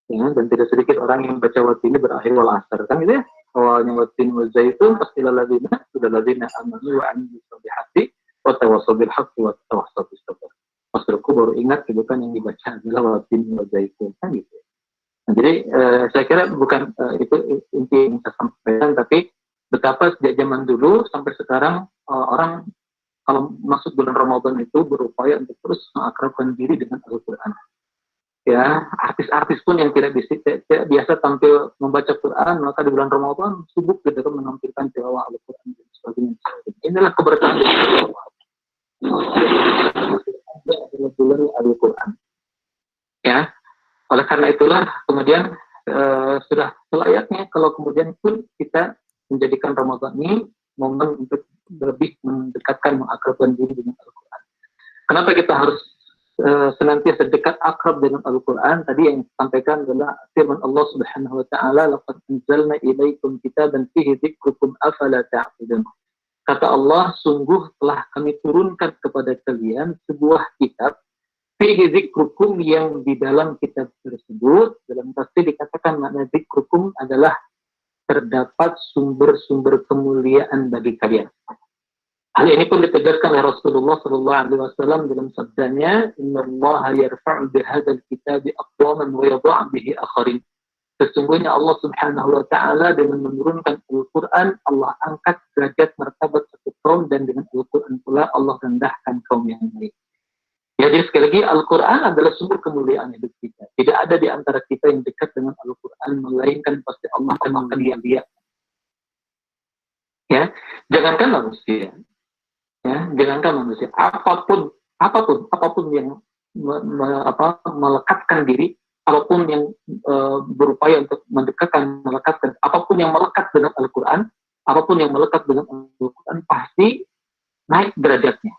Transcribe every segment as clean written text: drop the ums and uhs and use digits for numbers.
Ya, dan tidak sedikit orang yang baca watini berakhir wal asar, kan gitu ya. Awalnya watini wa zaitun, pastilah ladina, sudah ladina amanu wa amilu solihati, wa tawassaw bil haqqi wa tawassaw bis sabr. Maksudku baru ingat gitu kan yang dibaca adalah watini wa zaitun, kan gitu. Nah, jadi saya kira bukan itu inti yang saya sampaikan, tapi betapa sejak zaman dulu sampai sekarang orang kalau masuk bulan Ramadan itu berupaya untuk terus mengakrabkan diri dengan Al-Quran. Ya, artis-artis pun yang tidak biasa tampil membaca Quran, maka di bulan Ramadan sibuk gitu kan menampilkan tilawah Al-Quran dan sebagainya. Inilah keberkahan adalah bulan Al-Quran. Ya, oleh karena itulah kemudian sudah selayaknya kalau kemudian pun kita menjadikan Ramadan ini momen untuk lebih mendekatkan, mengakrabkan diri dengan Al-Quran. Kenapa kita harus senantiasa dekat akrab dengan Al-Quran? Tadi yang disampaikan adalah firman Allah Subhanahu wa taala, laqad anzalna ilaikum kitaban fihi dzikrukum afala ta'qilun. Kata Allah, sungguh telah kami turunkan kepada kalian sebuah kitab fihi dzikrukum, yang di dalam kitab tersebut, dalam tafsir dikatakan makna dzikrukum adalah terdapat sumber-sumber kemuliaan bagi kalian. Hal ini pun ditegaskan oleh Rasulullah sallallahu alaihi wasallam dalam sabdanya, "Innallaha yarfa'u bihadzal kitabi aqwaman wa yadh'u bihi akharin." Sesungguhnya Allah Subhanahu wa taala dengan menurunkan Al-Qur'an, Allah angkat derajat martabat satu kaum, dan dengan Al-Qur'an pula Allah rendahkan kaum yang lain. Jadi sekali lagi, Al-Quran adalah sumber kemuliaan hidup kita. Tidak ada di antara kita yang dekat dengan Al-Quran, melainkan pasti Allah akan dia. Ya, jangankan manusia. Ya, jangankan manusia. Apapun yang melekatkan diri, apapun yang berupaya untuk melekatkan, apapun yang melekat dengan Al-Quran, apapun yang melekat dengan Al-Quran pasti naik derajatnya.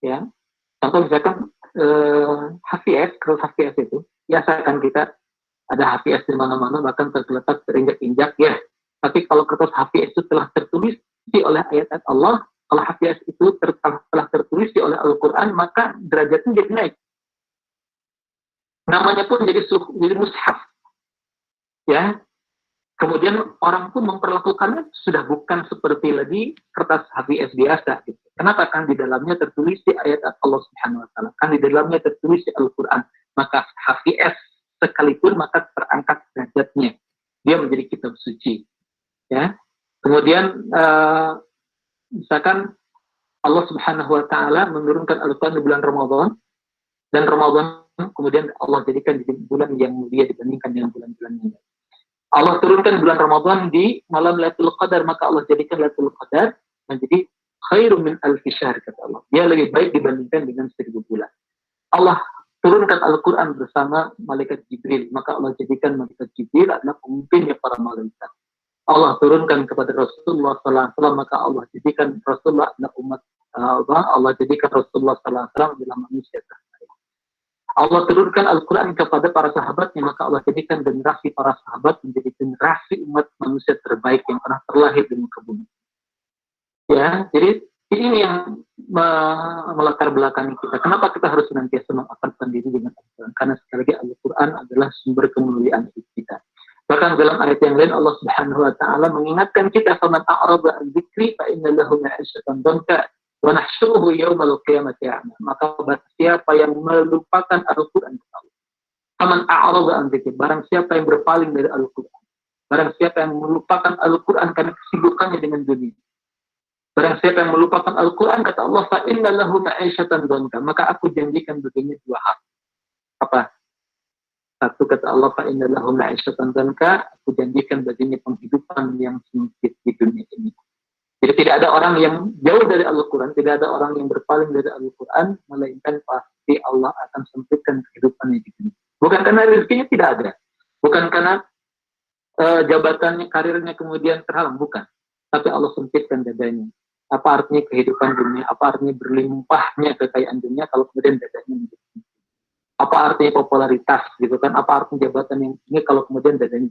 Ya. Contoh misalkan HVS, kalau HVS itu, biasakan kita ada HVS di mana-mana, bahkan tergeletak, terinjak-injak, ya. Tapi kalau kertas HVS itu telah tertulis oleh ayat-ayat Allah, kalau HVS itu telah tertulis oleh Al-Quran, maka derajatnya jadi naik. Namanya pun jadi mushaf. Ya. Kemudian orang pun memperlakukannya sudah bukan seperti lagi kertas HVS biasa. Gitu. Kenapa? Kan di dalamnya tertulis ayat Allah Subhanahu wa taala. Kan di dalamnya tertulis Al-Quran. Maka HVS sekalipun maka terangkat derajatnya. Dia menjadi kitab suci. Ya. Kemudian misalkan Allah Subhanahu wa taala menurunkan Al-Quran di bulan Ramadan, dan Ramadan kemudian Allah jadikan di bulan yang mulia dibandingkan dengan bulan-bulan yang lain. Allah turunkan bulan Ramadan di malam Lailatul Qadar, maka Allah jadikan Lailatul Qadar menjadi khairum min alfi syahr, kata Allah. Dia lebih baik dibandingkan dengan 1000 bulan. Allah turunkan Al-Quran bersama malaikat Jibril, maka Allah jadikan malaikat Jibril adalah pemimpinnya para malaikat. Allah turunkan kepada Rasulullah SAW, maka Allah jadikan Rasulullah adalah umat Allah. Allah jadikan Rasulullah SAW adalah manusia terbaik. Allah turunkan Al-Quran kepada para sahabatnya, maka Allah jadikan generasi para sahabat menjadi generasi umat manusia terbaik yang pernah terlahir di muka bumi. Ya, jadi ini yang melatar belakangi kita. Kenapa kita harus senantiasa mengakrabkan diri dengan Al-Quran? Karena sekali lagi Al-Quran adalah sumber kemuliaan hidup kita. Bahkan dalam ayat yang lain Allah Subhanahu wa taala mengingatkan kita, "Faman a'rada an dzikri fa inna lahu ma'isyatan dhanka wa nahsyuruhu yaumal qiyamati a'ma." Maka siapa yang melupakan Al-Quran, faman a'rada an dzikri, barang siapa yang berpaling dari Al-Quran, barang siapa yang melupakan Al-Quran karena kesibukannya dengan dunia, barang siapa yang melupakan Al-Quran, kata Allah, fa inna lahu ma'isyatan dhanka, maka aku janjikan baginya dua hal. Apa? Satu, kata Allah, fa inna lahu ma'isyatan dhanka, aku janjikan baginya penghidupan yang sempit di dunia ini. Jadi tidak ada orang yang jauh dari Al-Quran, tidak ada orang yang berpaling dari Al-Quran, melainkan pasti Allah akan sempitkan kehidupannya di dunia. Bukan karena rezekinya tidak ada, bukan karena jabatannya, karirnya kemudian terhalang, bukan. Tapi Allah sempitkan dadanya. Apa artinya kehidupan dunia? Apa artinya berlimpahnya kekayaan dunia kalau kemudian dadanya menjadi sempit? Apa artinya popularitas, gitu kan? Apa artinya jabatan yang ini kalau kemudian dadanya?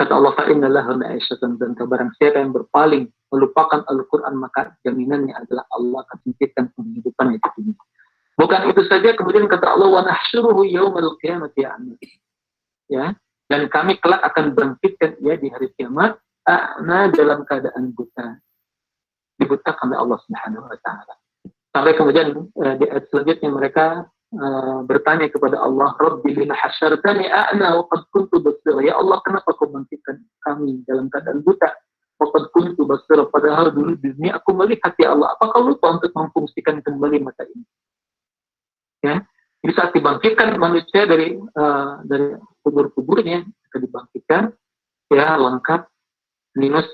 Kata Allah, fa inna lahu ma'isyatan dhanka, barang siapa yang berpaling melupakan Al-Quran, maka jaminannya adalah Allah akan sempitkan kehidupan itu dunia. Bukan itu saja, kemudian kata Allah, wa nahsyuruhu yaumal qiyamati a'ma. ya, dan kami kelak akan bangkitkan ia di hari kiamat dalam keadaan buta, dibutakan oleh Allah Subhanahu wa taala. Sampai kemudian di ayat selanjutnya mereka bertanya kepada Allah, Rabbi lima hasyartani a'na wa qad kuntu basira. Ya Allah, kenapa kau bangkitkan kami dalam keadaan buta? Wa qad kuntu basira, padahal dulu di dunia aku melihat. Ya Allah, apakah lupa untuk memfungsikan kembali mata ini? Ya, jadi saat dibangkitkan manusia dari kubur-kuburnya, ketika dibangkitkan, ya lengkap minus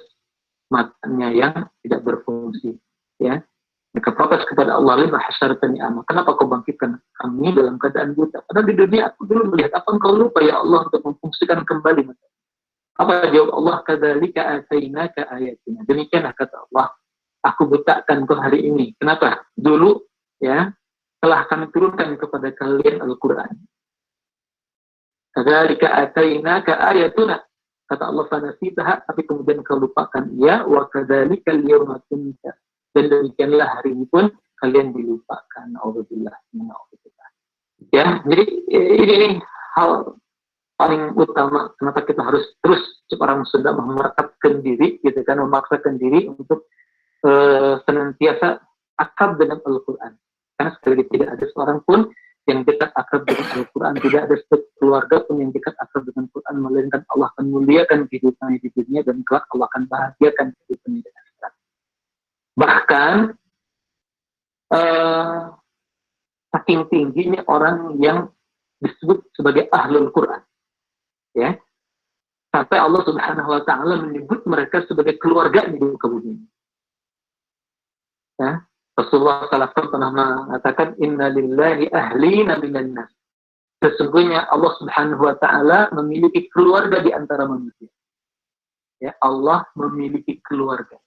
matanya yang tidak berfungsi. Ya, mereka protes kepada Allah, lima hasyartani a'ma, kenapa kau bangkitkan kami dalam keadaan buta? Padahal di dunia aku dulu melihat. Apa engkau lupa ya Allah untuk memfungsikan kembali mata? Apa jawab Allah? Kadzalika atainaka ayatina. Demikianlah kata Allah, aku butakan kau hari ini. Kenapa? Dulu ya telah kami turunkan kepada kalian Al-Quran. Kadzalika atainaka ayatuna. Kata Allah, fanasitaha, tapi kemudian kau lupakan. Ya, wa kadzalika al-yawma tunsa. Dan demikianlah hari ini pun kalian dilupakan. Alhamdulillah. Ya, jadi ini hal paling utama kenapa kita harus terus orang sudah memerakatkan diri, gitu kan, memaksakan diri untuk senantiasa akrab dengan Al-Quran. Karena sekali lagi tidak ada seorang pun yang dekat akrab dengan Al-Quran, tidak ada keluarga pun yang dekat akrab dengan Al-Quran, melainkan Allah akan muliakan kehidupannya di dunia dan kelak Allah akan bahagiakan kehidupannya di akhirat. Bahkan saking tingginya orang yang disebut sebagai ahlul Quran, ya, sampai Allah Subhanahu wa taala menyebut mereka sebagai keluarga di muka bumi. Ya, Rasulullah SAW pernah mengatakan, Inna lillahi ahlina minan nas. Sesungguhnya Allah Subhanahu wa taala memiliki keluarga di antara manusia. Ya, Allah memiliki keluarga.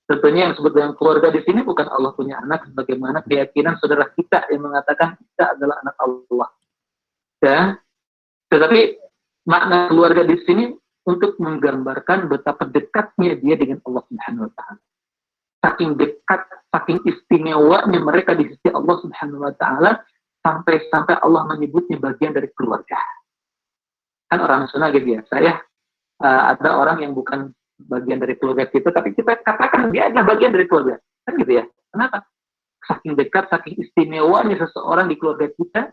Tentunya yang disebut dengan keluarga di sini bukan Allah punya anak sebagaimana keyakinan saudara kita yang mengatakan kita adalah anak Allah. Ya, tetapi makna keluarga di sini untuk menggambarkan betapa dekatnya dia dengan Allah Subhanahu wa taala. Saking dekat, saking istimewanya mereka di sisi Allah Subhanahu wa taala, sampai Allah menyebutnya bagian dari keluarga. Kan orang Sunda gitu ya. Saya ada orang yang bukan bagian dari keluarga kita, tapi kita katakan dia adalah bagian dari keluarga. Kan gitu ya. Kenapa? Saking dekat, saking istimewanya seseorang di keluarga kita,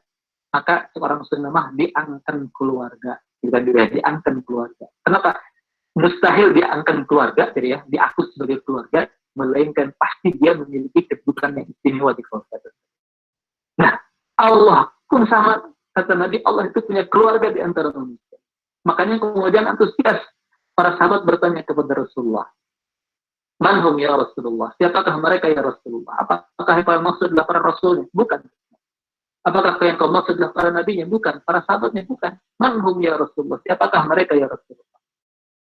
maka seorang Sunda mah diangkat keluarga. Kita juga diangkat keluarga. Kenapa? Mustahil diangkat keluarga, jadi ya, diaku sebagai keluarga, melainkan pasti dia memiliki kedudukan yang istimewa di keluarga. Nah, Allah pun sama, kata Nabi, Allah itu punya keluarga di antara manusia. Makanya kemudian antusias para sahabat bertanya kepada Rasulullah, manhum ya Rasulullah, siapakah mereka ya Rasulullah? Apakah yang maksud adalah para rasulnya? Bukan. Apakah yang kau maksud adalah para nabinya? Bukan. Para sahabatnya? Bukan. Manhum ya Rasulullah, siapakah mereka ya Rasulullah?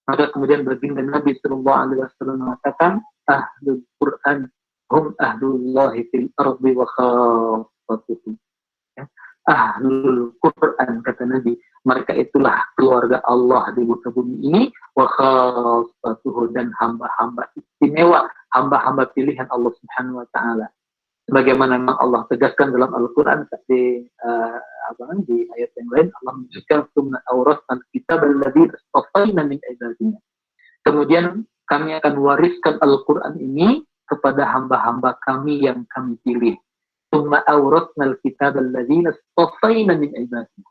Maka kemudian baginda Nabi Sallallahu Alaihi Wasallam mengatakan, ahlul Quran hum ahlullahi fil ardi wa khassatuhu. Ahlul Quran, kata Nabi, mereka itulah keluarga Allah di muka bumi ini, wa khassatuhu, dan hamba-hamba istimewa, hamba-hamba pilihan Allah Subhanahu wa taala. Sebagaimana memang Allah tegaskan dalam Al-Qur'an di ayat yang lain, Allah menyebutkan summa awrasnal kitabal ladzina istafaina min ibadina. Kemudian kami akan wariskan Al-Qur'an ini kepada hamba-hamba kami yang kami pilih. Summa awrasnal kitabal ladzina istafaina min ibadina.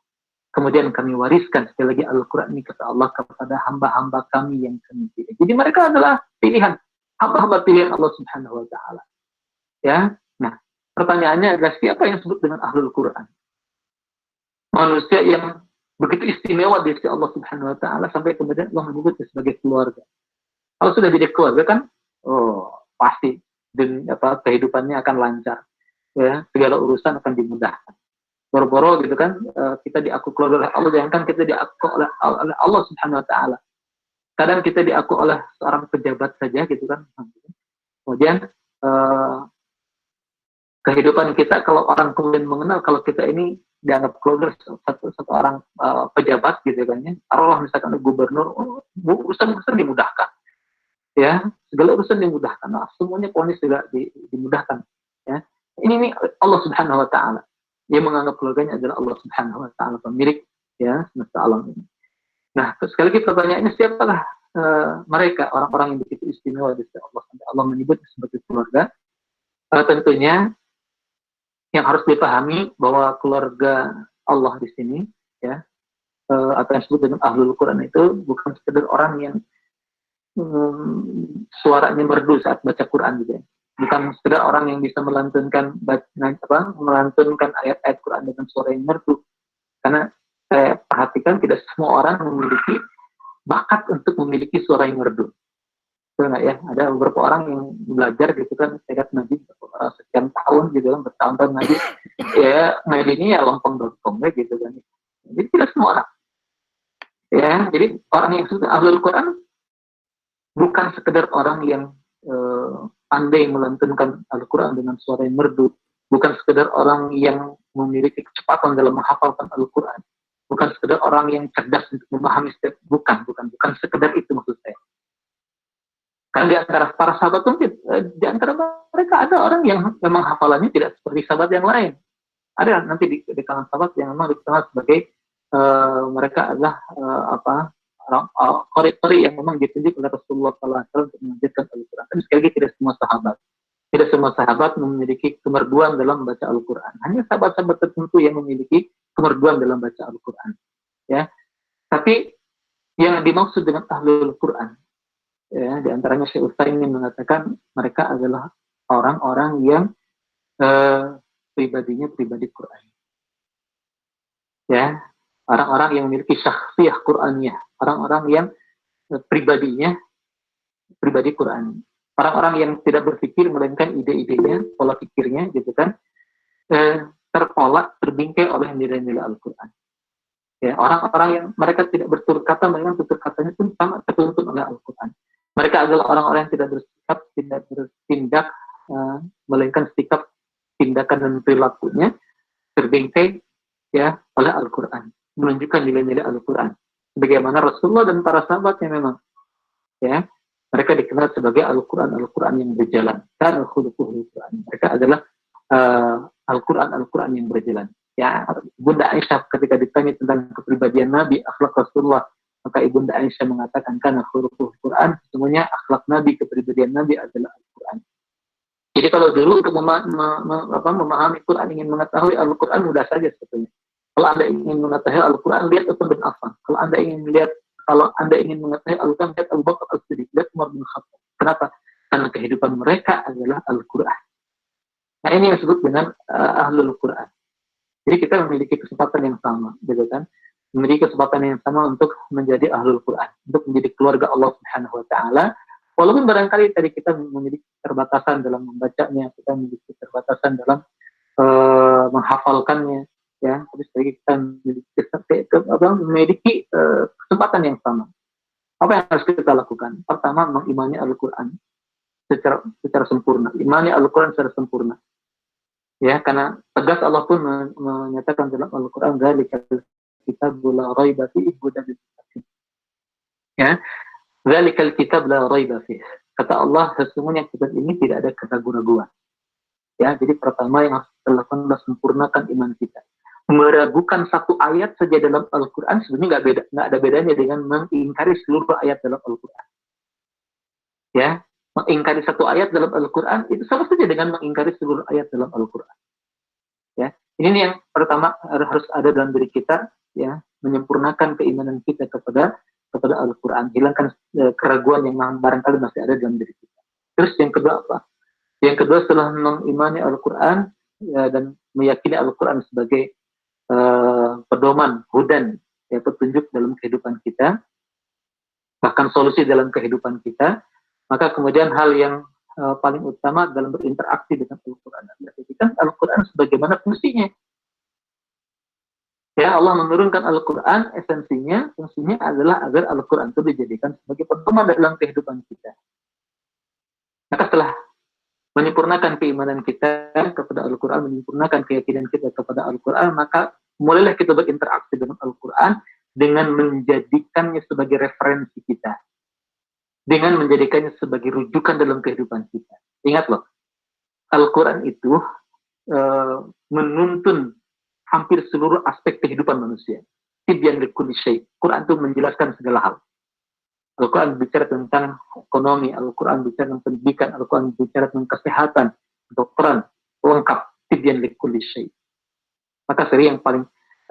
Kemudian kami wariskan sekali lagi Al-Qur'an ini kata Allah kepada hamba-hamba kami yang kami pilih. Jadi mereka adalah pilihan, hamba-hamba pilihan Allah Subhanahu wa taala. Ya. Nah, pertanyaannya adalah siapa yang disebut dengan ahlul Quran? Manusia yang begitu istimewa di sisi Allah Subhanahu wa taala sampai kemudian Allah menyebutnya sebagai keluarga. Kalau sudah jadi keluarga kan, pasti kehidupannya akan lancar. Ya, segala urusan akan dimudahkan. Boro-boro gitu kan, kita diaku keluarga oleh Allah, jangan kan kita diaku oleh Allah Subhanahu wa taala. Kadang kita diaku oleh seorang pejabat saja gitu kan. Kemudian kehidupan kita, kalau orang kemudian mengenal kalau kita ini dianggap keluarga satu orang pejabat gitu kan ya, taruhlah misalkan gubernur, urusan dimudahkan, ya, segala urusan dimudahkan, semuanya ponis juga dimudahkan, ya. Ini Allah Subhanahu wa taala, dia menganggap keluarganya adalah Allah Subhanahu wa taala, pemilik ya semesta alam ini. Nah, sekali lagi pertanyaannya, siapakah mereka, orang-orang yang begitu istimewa di sisi Allah, sampai Allah menyebut sebagai keluarga? Tentunya yang harus dipahami bahwa keluarga Allah di sini, ya, atau yang disebut dengan ahlul Quran itu bukan sekedar orang yang suaranya merdu saat baca Quran gitu ya. Bukan sekedar orang yang bisa melantunkan ayat-ayat Quran dengan suara yang merdu. Karena saya perhatikan tidak semua orang memiliki bakat untuk memiliki suara yang merdu. Betul nggak ya? Ada beberapa orang yang belajar gitu kan, saya lihat ngaji sekian tahun gitu kan, bertahun-tahun ngaji, ya ngajinya ya lompong-lompong gitu kan. Jadi tidak semua orang. Ya, jadi orang yang sudah ahlul Quran bukan sekedar orang yang pandai melantunkan Al-Quran dengan suara yang merdu, bukan sekedar orang yang memiliki kecepatan dalam menghafalkan Al-Quran, bukan sekedar orang yang cerdas untuk memahami setiap, bukan sekedar itu maksud saya. Kan di antara para sahabat mungkin, di antara mereka ada orang yang memang hafalannya tidak seperti sahabat yang lain. Ada nanti di kalangan sahabat yang memang dikenal sebagai mereka adalah qari yang memang ditunjuk oleh Rasulullah SAW untuk mengajarkan Al-Quran. Dan sekali lagi tidak semua sahabat memiliki kemerduan dalam membaca Al-Quran. Hanya sahabat-sahabat tertentu yang memiliki kemerduan dalam baca Al-Quran. Ya, tapi yang dimaksud dengan ahlul Quran, ya, di antaranya Syekh Utsaimin mengatakan mereka adalah orang-orang yang pribadinya pribadi Quran. Ya, orang-orang yang memiliki syakhsiyah Qur'aniyah, orang-orang yang pribadinya pribadi Quran. Orang-orang yang tidak berpikir melainkan ide-idenya, pola pikirnya gitu kan, terpolak, terbingkai oleh nilai-nilai Al-Quran. Ya, orang-orang yang mereka tidak bertutur kata, melainkan tutur katanya pun sama tertuntun oleh Al-Quran. Mereka adalah orang-orang yang tidak bersikap, tidak bertindak, melainkan sikap, tindakan dan perilakunya terbingkai ya oleh Al-Quran, menunjukkan nilai-nilai Al-Quran. Bagaimana Rasulullah dan para sahabatnya memang, ya, mereka dikenal sebagai Al-Quran yang berjalan. Dan Al-Quran, mereka adalah Al-Quran yang berjalan. Ya, Bunda Aisyah ketika ditanya tentang kepribadian Nabi, akhlak Rasulullah, maka Ibunda Aisyah mengatakan kan khuluquhul Quran, semuanya akhlak Nabi, kepribadian Nabi adalah Al-Quran. Jadi kalau dulu untuk memahami Quran, ingin mengetahui Al-Quran mudah saja sebetulnya. Kalau Anda ingin mengetahui Al-Quran, lihat Utsman bin Affan. Kalau Anda ingin mengetahui Al-Quran, lihat Abu Bakar As-Siddiq, lihat Umar bin Khattab. Kenapa? Karena kehidupan mereka adalah Al-Quran. Nah, ini yang disebut dengan ahlul Quran. Jadi kita memiliki kesempatan yang sama, gitu kan? Memiliki kesempatan yang sama untuk menjadi ahlul Quran, untuk menjadi keluarga Allah Subhanahu Wa Taala. Walaupun barangkali tadi kita memiliki keterbatasan dalam membacanya, kita memiliki keterbatasan dalam menghafalkannya, ya. Tapi sekali kita memiliki kesempatan yang sama. Apa yang harus kita lakukan? Pertama, mengimani Al-Quran secara sempurna. Imani Al-Quran secara sempurna. Ya, karena tegas Allah pun menyatakan dalam Al-Quran, "Dzalikal kitabu la raiba fihi hudan lil muttaqin." Ya, "Dzalikal kitab la raiba fihi." Kata Allah, sesungguhnya kitab ini tidak ada keraguan-raguan. Ya, jadi pertama yang harus kita lakukan adalah sempurnakan iman kita. Meragukan satu ayat saja dalam Al-Quran sebenarnya nggak ada bedanya dengan mengingkari seluruh ayat dalam Al-Quran. Ya, mengingkari satu ayat dalam Al-Quran itu sama saja dengan mengingkari seluruh ayat dalam Al-Quran. Ya, ini yang pertama harus ada dalam diri kita, ya, menyempurnakan keimanan kita kepada Al-Quran, hilangkan keraguan yang barangkali masih ada dalam diri kita. Terus yang kedua apa? Yang kedua, setelah mengimani Al-Quran, ya, dan meyakini Al-Quran sebagai pedoman, hudan, ya, petunjuk dalam kehidupan kita, bahkan solusi dalam kehidupan kita, maka kemudian hal yang paling utama dalam berinteraksi dengan Al-Quran adalah jadikan Al-Quran sebagaimana fungsinya. Ya, Allah menurunkan Al-Quran, fungsinya adalah agar Al-Quran itu dijadikan sebagai pedoman dalam kehidupan kita. Maka setelah menyempurnakan keimanan kita kepada Al-Quran, menyempurnakan keyakinan kita kepada Al-Quran, maka mulailah kita berinteraksi dengan Al-Quran dengan menjadikannya sebagai referensi kita, dengan menjadikannya sebagai rujukan dalam kehidupan kita. Ingat loh, Al-Quran itu menuntun hampir seluruh aspek kehidupan manusia. tibyan likulli syai. Quran itu menjelaskan segala hal. Al-Quran bicara tentang ekonomi, Al-Quran bicara tentang pendidikan, Al-Quran bicara tentang kesehatan, kedokteran, lengkap, tibyan likulli syai. Maka seri yang paling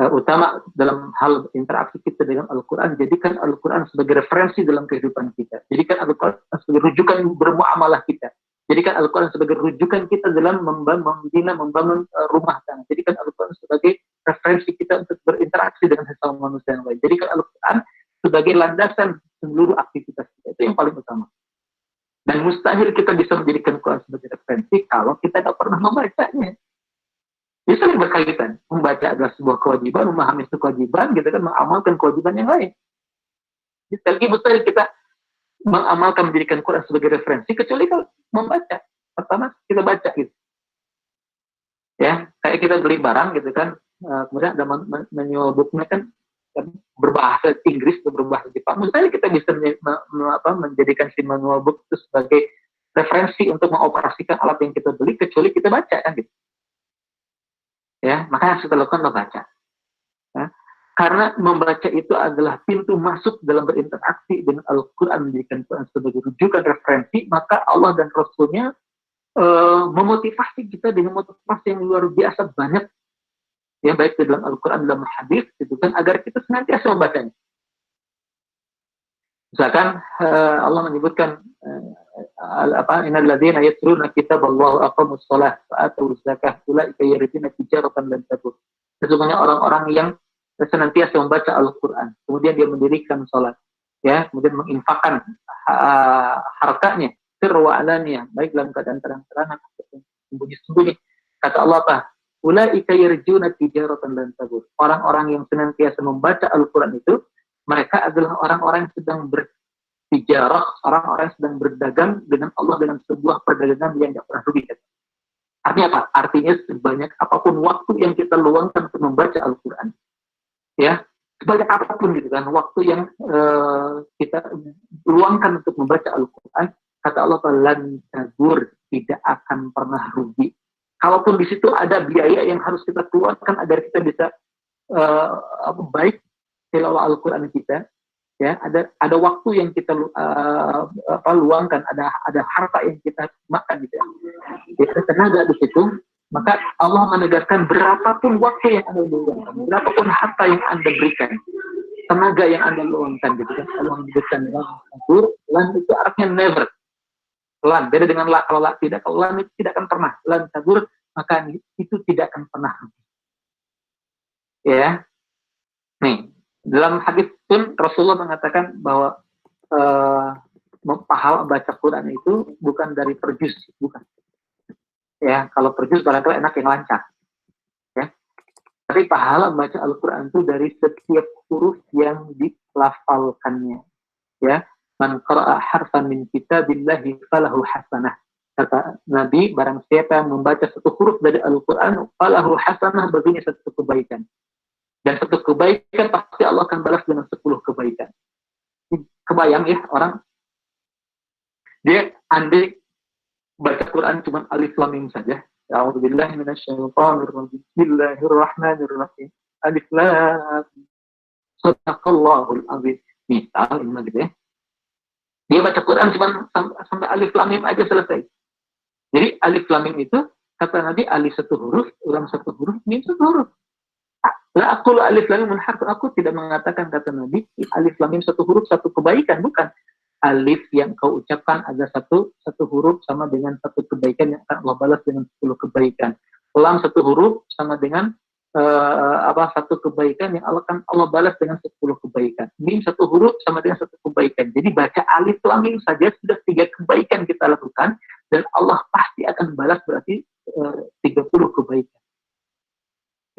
utama dalam hal interaksi kita dengan Al-Quran, jadikan Al-Quran sebagai referensi dalam kehidupan kita. Jadikan Al-Quran sebagai rujukan bermuamalah kita. Jadikan Al-Quran sebagai rujukan kita dalam membangun rumah tangga. Jadikan Al-Quran sebagai referensi kita untuk berinteraksi dengan sesama manusia yang lain. Jadikan Al-Quran sebagai landasan seluruh aktivitas kita. Itu yang paling utama. Dan mustahil kita bisa menjadikan Al-Quran sebagai referensi kalau kita tidak pernah membacanya. Ini saling berkaitan. Membaca adalah sebuah kewajiban, memahami sebuah kewajiban, gitu kan, mengamalkan kewajiban yang lain. Jadi lagi mustahil kita mengamalkan menjadikan Quran sebagai referensi kecuali kalau membaca. Pertama kita baca gitu. Ya, kayak kita beli barang gitu kan, kemudian ada manual booknya kan berbahasa Inggris atau berbahasa Jepang. Mustahil kita bisa menjadikan si manual book itu sebagai referensi untuk mengoperasikan alat yang kita beli kecuali kita baca kan gitu. Ya, makanya harus kita lakukan membaca. Ya. Karena membaca itu adalah pintu masuk dalam berinteraksi dengan Al-Quran, menjadikan Quran sebagai rujukan referensi, maka Allah dan Rasulnya memotivasi kita dengan motivasi yang luar biasa banyak, ya, baik di dalam Al-Quran dalam hadis, gitu kan, agar kita senantiasa membacanya. Misalkan Allah menyebutkan innal ladzina yatluna kitaballahi wa aqamus shalah wa atuz zakah ulaika yarjuna tijaratan lan tabur. Sesungguhnya orang-orang yang senantiasa membaca Al-Quran, kemudian dia mendirikan salat, ya, kemudian menginfakkan hartanya sirwa alaniyah, baik dalam keadaan terang-terangan ataupun sembunyi-sembunyi. Kata Allah apa? Ulaika yarjuna tijaratan lan tabur. Orang-orang yang senantiasa membaca Al-Quran itu, mereka adalah orang-orang yang sedang bertijarah, orang-orang yang sedang berdagang dengan Allah dengan sebuah perdagangan yang tidak pernah rugi. Artinya apa? Artinya sebanyak apapun waktu yang kita luangkan untuk membaca Al-Quran, ya, sebanyak apapun gitu kan, waktu yang kita luangkan untuk membaca Al-Quran, kata Allah, lan tabur, tidak akan pernah rugi. Kalaupun di situ ada biaya yang harus kita keluarkan agar kita bisa baik tilawah Al-Quran kita, ya, ada waktu yang kita luangkan, ada harta yang kita makan gitu, ya, tenaga di situ, maka Allah menegaskan berapapun waktu yang Anda luangkan, berapapun harta yang Anda berikan, tenaga yang Anda luangkan, gitu kan, Allah menyebutkan lan itu artinya never, lan beda dengan la. Kalau la tidak, kalau lan itu tidak akan pernah, lan tabur, maka itu tidak akan pernah, ya. Nih, dalam hadis pun Rasulullah mengatakan bahwa pahala baca Quran itu bukan dari perjus, bukan. Ya, kalau perjus barangkali enak yang lancar. Ya. Tapi pahala baca Al-Quran itu dari setiap huruf yang dilafalkannya. Ya, man qara'a harfan min kitabillahi falahu hasanah. Kata Nabi, barang siapa yang membaca satu huruf dari Al-Quran, falahu hasanah, baginya satu kebaikan. Dan satu kebaikan pasti Allah akan balas dengan 10 kebaikan. Kebayang ya, orang dia andai baca Quran cuma alif lam mim saja. A'udzubillahi minasyaitonir rajim. Bismillahirrahmanirrahim. Alif lam. Shadaqallahul azim. Misal ini gitu ya. Dia baca Quran cuma sampai alif lam mim aja selesai. Jadi alif lam mim itu kata Nabi, alif satu huruf, lam satu huruf, mim satu huruf. La aqulu alif lam mim harf, aku tidak mengatakan, kata Nabi, alif lam mim satu huruf satu kebaikan, bukan. Alif yang kau ucapkan ada satu huruf sama dengan satu kebaikan yang akan Allah balas dengan 10 kebaikan. Lam satu huruf sama dengan satu kebaikan yang Allah balas dengan 10 kebaikan. Mim satu huruf sama dengan satu kebaikan. Jadi baca alif lam mim saja sudah 3 kebaikan kita lakukan, dan Allah pasti akan balas berarti 30 kebaikan.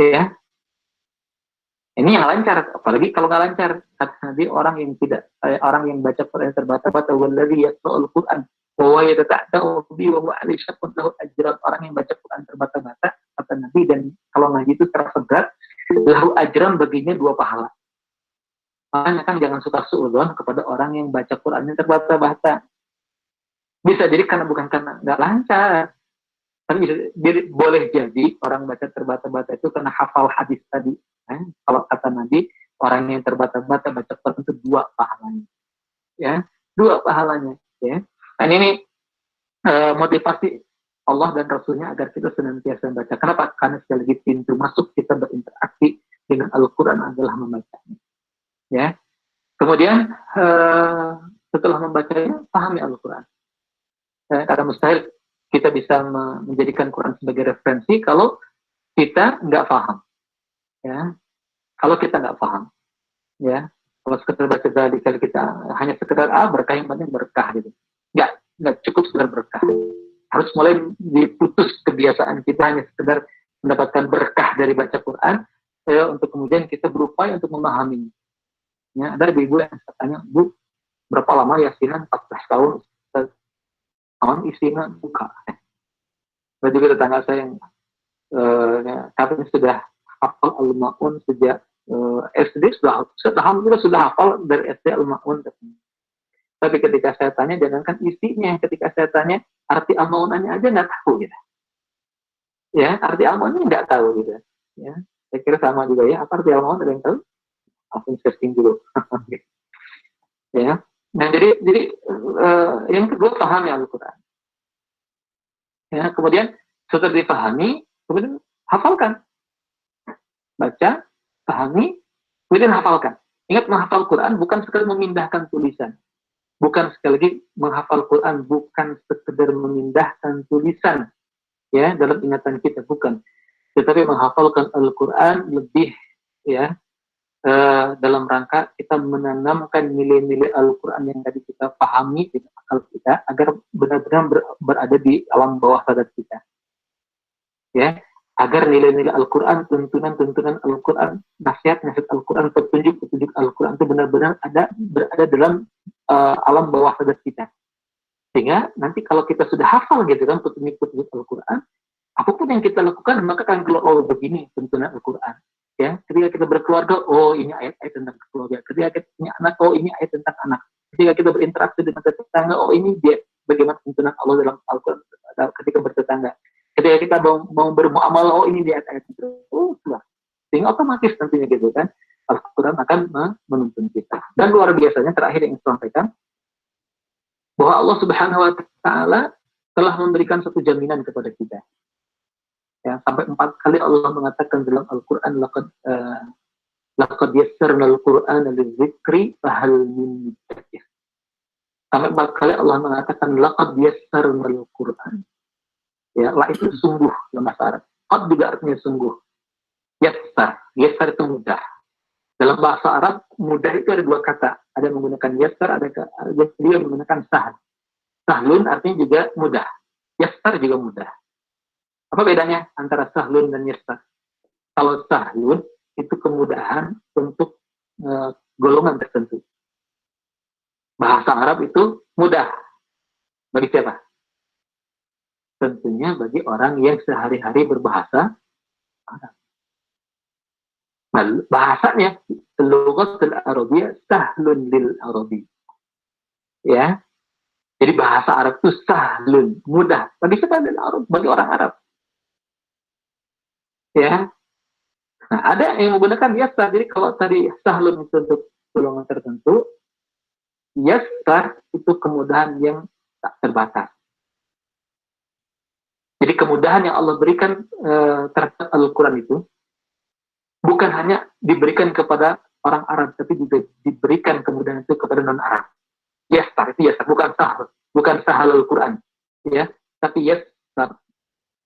Ya. Ini yang lancar, apalagi kalau nggak lancar. Kata Nabi, orang yang baca Quran terbata-bata, wallazi yaqra'ul Quran wa yatata'u bi wa huwa alayhi syaqqun lahu ajran. Orang yang baca Quran terbata-bata, kata Nabi, dan kalau ngaji itu terasa berat, lahu ajran, baginya 2 pahala. Makanya kan jangan suka suudzon kepada orang yang baca Qurannya terbata-bata. Bisa jadi bukan karena nggak lancar. Tapi boleh jadi orang baca terbata-bata itu karena hafal hadis tadi. Kalau kata Nabi, orang yang terbata-bata baca Quran itu 2 pahalanya. Ya, 2 pahalanya. Ya. Dan ini motivasi Allah dan Rasulnya agar kita senantiasa membaca. Kenapa? Karena sekali lagi pintu masuk kita berinteraksi dengan Al-Quran adalah membacanya. Ya. Kemudian setelah membacanya, pahami Al-Quran. Karena mustahil kita bisa menjadikan Quran sebagai referensi kalau kita nggak paham. Ya. Kalau kita nggak paham. Ya. Kalau sekedar baca tadi, kalau kita hanya sekedar berkah yang penting berkah gitu. Nggak cukup sekedar berkah. Harus mulai diputus kebiasaan kita hanya sekedar mendapatkan berkah dari baca Quran, untuk kemudian kita berupaya untuk memahami. Ya, ada ibu yang saya tanya, Bu, berapa lama yasinan? 14 tahun. Tahun isinya buka. Ada juga tetangga saya yang katanya sudah hafal Al-Ma'un sejak SD, alhamdulillah sudah hafal dari SD Al-Ma'un. Tapi ketika saya tanya, jangankan isinya, ketika saya tanya arti Al-Ma'unannya aja nggak tahu gitu. Ya, arti Al-Ma'unnya nggak tahu gitu. Ya, saya kira sama juga ya. Apa arti Al-Ma'un, ada yang tahu? Langsung searching dulu. Ya. Nah, jadi yang kedua, pahami Al-Quran. Ya, kemudian setelah dipahami, kemudian hafalkan. Baca, pahami, kemudian hafalkan. Ingat, menghafal Quran bukan sekali memindahkan tulisan. Bukan sekali lagi menghafal Quran bukan sekedar memindahkan tulisan ya dalam ingatan kita, bukan. Tetapi menghafalkan Al-Quran lebih ya dalam rangka kita menanamkan nilai-nilai Al-Quran yang tadi kita pahami di akal kita agar benar-benar berada di alam bawah sadar kita. Ya, agar nilai-nilai Al-Quran, tuntunan-tuntunan Al-Quran, nasihat-nasihat Al-Quran, petunjuk-petunjuk Al-Quran itu benar-benar berada dalam alam bawah sadar kita. Sehingga nanti kalau kita sudah hafal gitu kan petunjuk-petunjuk Al-Quran, apapun yang kita lakukan maka akan keluar, oh begini tuntunan Al-Quran. Ya, ketika kita berkeluarga, oh ini ayat-ayat tentang keluarga. Ketika kita punya anak, oh ini ayat tentang anak. Ketika kita berinteraksi dengan tetangga, oh ini dia bagaimana tuntunan Allah dalam Al-Quran ketika bertetangga. Ketika kita mau bermuamalah, oh ini dia ayat-ayat itu. Oh, sudah. Sehingga otomatis tentunya gitu kan, Al-Quran akan menuntun kita. Dan luar biasanya terakhir yang saya sampaikan, bahwa Allah Subhanahu wa Ta'ala telah memberikan satu jaminan kepada kita. Ya, sampai 4 kali Allah mengatakan dalam Al-Quran, laqad yassarna al-Qur'ana lidzikri fahal min muddakir. Sampai 4 kali Allah mengatakan laqad yassarna al-Qur'an. Ya, la itu sungguh dalam bahasa Arab. Qad juga artinya sungguh. Yassar itu mudah. Dalam bahasa Arab, mudah itu ada 2 kata. Ada yang menggunakan yassar, ada yang menggunakan sahal. Sahlun artinya juga mudah. Yassar juga mudah. Apa bedanya antara sahlun dan yassar? Kalau sahlun itu kemudahan untuk golongan tertentu. Bahasa Arab itu mudah. Bagi siapa? Tentunya bagi orang yang sehari-hari berbahasa Arab. Nah, bahasanya lughatul Arabiyyah sahlun lil Arabi. Ya. Jadi bahasa Arab itu sahlun, mudah. Bagi siapa? Bagi orang Arab. Ya. Nah, ada yang menggunakan yassar. Jadi kalau tadi sahlun itu untuk golongan tertentu, yassar itu kemudahan yang tak terbatas. Jadi kemudahan yang Allah berikan terhadap Al-Quran itu bukan hanya diberikan kepada orang Arab, tapi juga diberikan kemudahan itu kepada non-Arab. Yassar itu yassar, bukan sahal Al-Quran, ya, tapi yassar,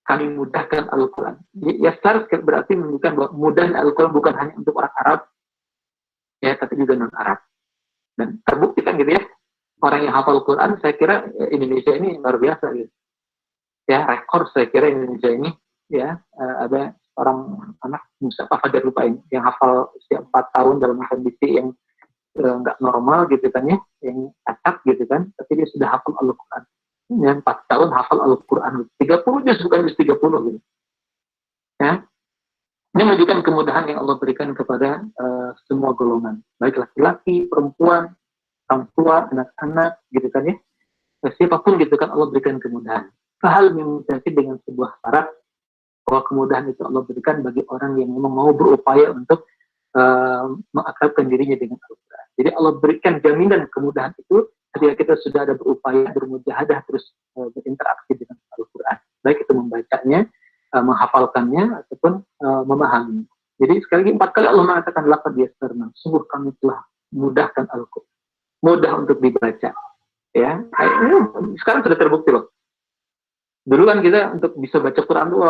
kami mudahkan Al-Quran. Yassar berarti menunjukkan bahwa mudahnya Al-Quran bukan hanya untuk orang Arab, ya, tapi juga non-Arab. Dan terbukti kan gitu ya, orang yang hafal Quran, saya kira Indonesia ini luar biasa gitu. Ya, rekor saya kira Indonesia ini, ya, ada orang anak Mustafa Fajar Lupain yang hafal usia 4 tahun dalam kondisi yang nggak normal gitu kan ya, yang acak gitu kan, tapi dia sudah hafal Al-Quran. Yang 4 tahun hafal Al-Quran, 30-nya bukan 30 gitu. Ya. Ini menunjukkan kemudahan yang Allah berikan kepada semua golongan, baik laki-laki, perempuan, orang tua, anak-anak gitu kan ya. Siapapun gitu kan Allah berikan kemudahan. Hal memutasi dengan sebuah syarat bahwa kemudahan itu Allah berikan bagi orang yang memang mau berupaya untuk mengakrabkan dirinya dengan Al-Quran. Jadi Allah berikan jaminan kemudahan itu ketika kita sudah ada berupaya bermujahadah terus berinteraksi dengan Al-Quran, baik itu membacanya, menghafalkannya ataupun memahami. Jadi sekali lagi 4 kali Allah mengatakan laqad yassarna, sungguh kami telah mudahkan Al-Quran, mudah untuk dibaca. Ya, sekarang sudah terbukti loh. Dulu kan kita untuk bisa baca Quran tuh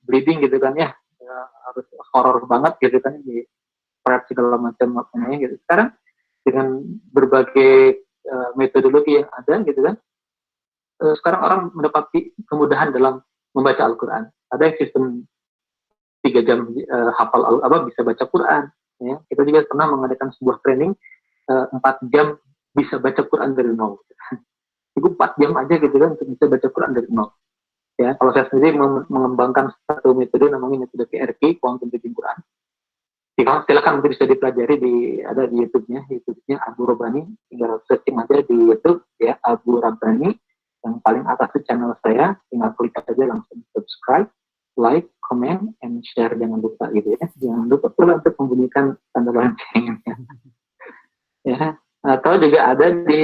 bleeding gitu kan ya, harus horor banget gitu kan, di prep segala macam maknanya gitu. Sekarang dengan berbagai metodologi yang ada gitu kan, sekarang orang mendapati kemudahan dalam membaca Al-Quran. Ada yang sistem 3 jam hafal bisa baca Quran. Ya. Kita juga pernah mengadakan sebuah training 4 jam bisa baca Quran dari nol. Cukup 4 jam aja gitu kan untuk bisa baca Quran dari nol. Ya, kalau saya sendiri mengembangkan satu metode namanya metode QRQ, Quantum Reading Quran. Silakan mungkin bisa dipelajari ada di YouTube-nya Abu Rabbani, tinggal searching aja di YouTube ya Abu Rabbani, yang paling atas itu channel saya, tinggal klik aja langsung subscribe, like, comment, and share, jangan lupa gitu ya. Jangan lupa pula untuk membunyikan tanda lonceng. Ya, atau juga ada di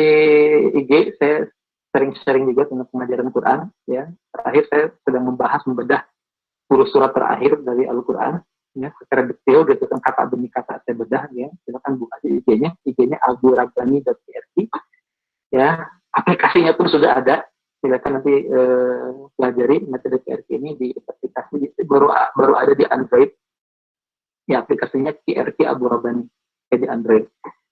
IG saya sering-sering juga tentang pengajaran Quran ya. Terakhir saya sedang membedah 10 surat terakhir dari Al-Quran ya, secara detail gitu kan, kata demi kata saya bedah ya. Silakan buka di IG-nya aburabani.prc ya. Aplikasinya pun sudah ada, silakan nanti pelajari metode QRQ ini di aplikasi, baru ada di Android ya, aplikasinya QRQ Abu Rabbani di Android.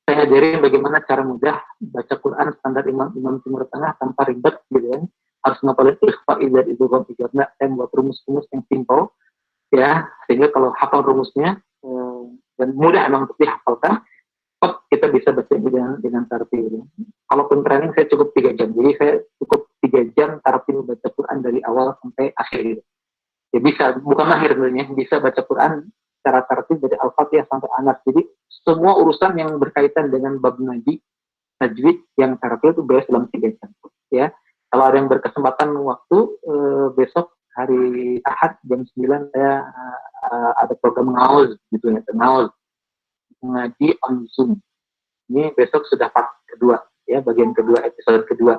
Saya ajarin bagaimana cara mudah baca Quran standar imam Timur Tengah tanpa ribet gitu kan. Harus ngapalin ikhfa idza idgham karena saya buat rumus-rumus yang simple ya, sehingga kalau hafal rumusnya dan mudah emang untuk dihafalkan, kita bisa baca dengan tartil. Kalaupun training saya cukup 3 jam, jadi saya cukup 3 jam tartil baca Quran dari awal sampai akhir gitu. Ya bisa, bukan mahir sebenarnya, bisa baca Quran secara tartil dari Al-Fatihah sampai Anas. Jadi semua urusan yang berkaitan dengan bab tajwid yang tartil itu beres dalam 3 jam. Ya, kalau ada yang berkesempatan waktu besok hari Ahad jam 9 saya ada program ngauz gitu ya, ngauz ngaji on Zoom. Ini besok sudah part kedua ya, bagian kedua, episode kedua.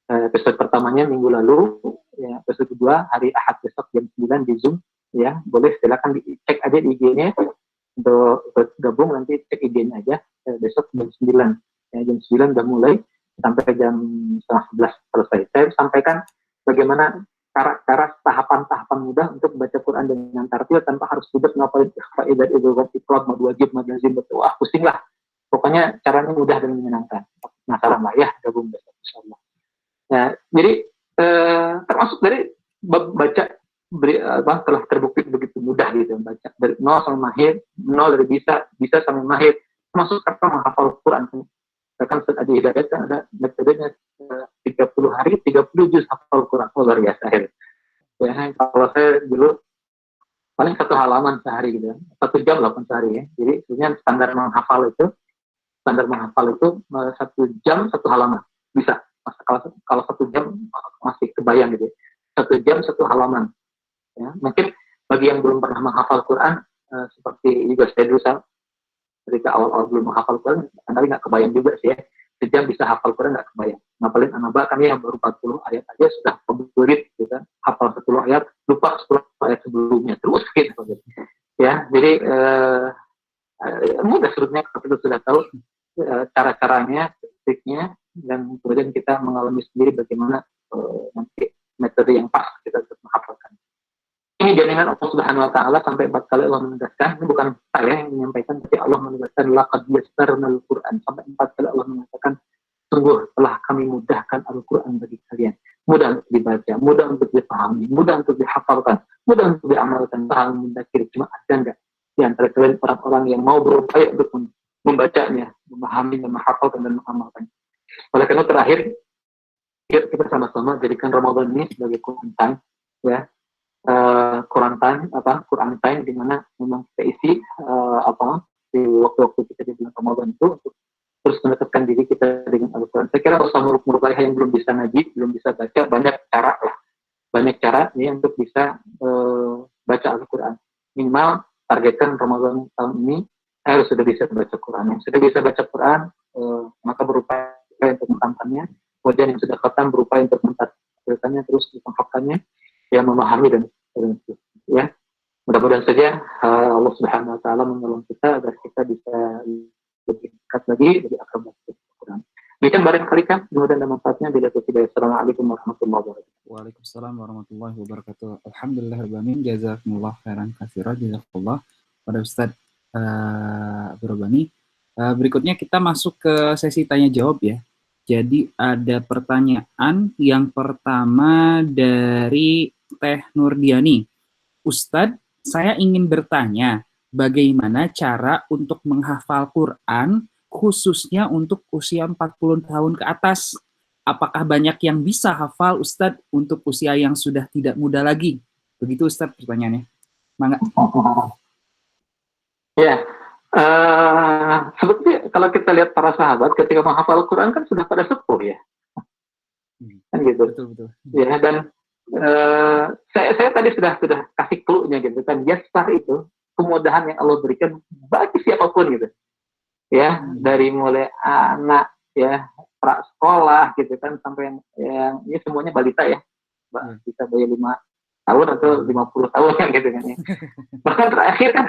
Episode pertamanya minggu lalu ya, episode kedua hari Ahad besok jam 9 di Zoom ya. Boleh silakan dicek aja di IG-nya untuk gabung, nanti cek IG-nya aja besok jam 9 ya, jam 9 udah mulai sampai jam 11 selesai. Saya sampaikan bagaimana cara tahapan-tahapan mudah untuk membaca Quran dengan tartil tanpa harus ribet ngapalin ikhfa idza idgham iqlab mad wajib mad lazim, wah pusing lah. Pokoknya caranya mudah dan menyenangkan. Penasaran lah ya, gabung besok insyaallah. Nah, jadi termasuk dari baca telah terbukti begitu mudah gitu baca dari nol sampai mahir, nol dari bisa sampai mahir, termasuk kata menghafal Quran. Bahkan Ustaz Adi Hidayat kan ada metodenya 30 hari 30 juz hafal Quran, luar biasa akhirnya. Ya, kalau saya dulu paling 1 halaman sehari gitu, 1 jam 8 sehari ya. Jadi sebenarnya standar menghafal itu 1 jam 1 halaman bisa. Kalau 1 jam masih kebayang gitu, 1 jam 1 halaman ya. Mungkin bagi yang belum pernah menghafal Quran seperti juga saya dulu, ketika awal-awal belum menghafal Quran, Anda nggak kebayang juga sih ya, sejam bisa hafal Quran nggak kebayang. Ngapalin Anaba kami yang baru 40 ayat aja sudah komplит gitu kan, hafal 10 ayat, lupa 10 ayat sebelumnya, terus gitu ya. Jadi mudah sebetulnya kalau kita sudah tahu cara-caranya, triknya, dan kemudian kita mengalami sendiri bagaimana nanti metode yang pas kita untuk menghafalkan. Ini jaminan Allah Subhanahu wa taala, sampai 4 kali Allah menegaskan. Ini bukan saya yang menyampaikan, tapi Allah menegaskan laqad yassarnal Qur'an, sampai 4 kali Allah mengatakan sungguh telah kami mudahkan Al-Qur'an bagi kalian. Mudah untuk dibaca, mudah untuk dipahami, mudah untuk dihafalkan, mudah untuk diamalkan. Hal mendakir, cuma ada enggak di antara kalian orang-orang yang mau berupaya untuk membacanya, memahami, menghafalkan dan mengamalkan. Oleh karena terakhir, kita sama-sama jadikan Ramadan ini sebagai Quran time ya. Quran time di mana memang kita isi di waktu-waktu kita di bulan Ramadan itu untuk terus mendekatkan diri kita dengan Al-Quran. Saya kira usah muruk-muruk yang belum bisa ngaji, belum bisa baca, banyak cara nih untuk bisa baca Al-Quran. Minimal targetkan Ramadan tahun ini harus sudah bisa baca Quran. Yang sudah bisa baca Quran, maka berupaya untuk mengkampannya. Kemudian yang sudah khatam berupaya untuk mentafsirkannya, terus menghafalkannya, ya memahami dan ya. Mudah-mudahan saja Allah Subhanahu Wa Taala menolong kita agar kita bisa lebih dekat lagi, lebih akrab dengan Quran. Demikian barangkali kan, kemudian dan manfaatnya bila tidak. Assalamualaikum warahmatullahi wabarakatuh. Waalaikumsalam warahmatullahi wabarakatuh. Alhamdulillahirrahmanirrahim. Jazakumullah khairan katsiran. Jazakumullah pada Ustaz Abdurrahmani. Berikutnya kita masuk ke sesi tanya jawab ya. Jadi ada pertanyaan yang pertama dari Teh Nurdiani. Ustadz, saya ingin bertanya, bagaimana cara untuk menghafal Quran khususnya untuk usia 40 tahun ke atas? Apakah banyak yang bisa hafal Ustadz untuk usia yang sudah tidak muda lagi? Begitu Ustadz pertanyaannya. Mangga. Ya, sebetulnya kalau kita lihat para sahabat ketika menghafal Quran kan sudah pada sepuh ya, kan gitu. Betul. Ya, dan saya tadi sudah kasih clue-nya gitu kan. Yasar itu kemudahan yang Allah berikan bagi siapapun gitu. Ya, dari mulai anak ya, pra sekolah gitu kan sampai yang ini semuanya balita ya. Bisa bayi 5 tahun atau 50 tahun kan gitu kan ya. Bahkan terakhir kan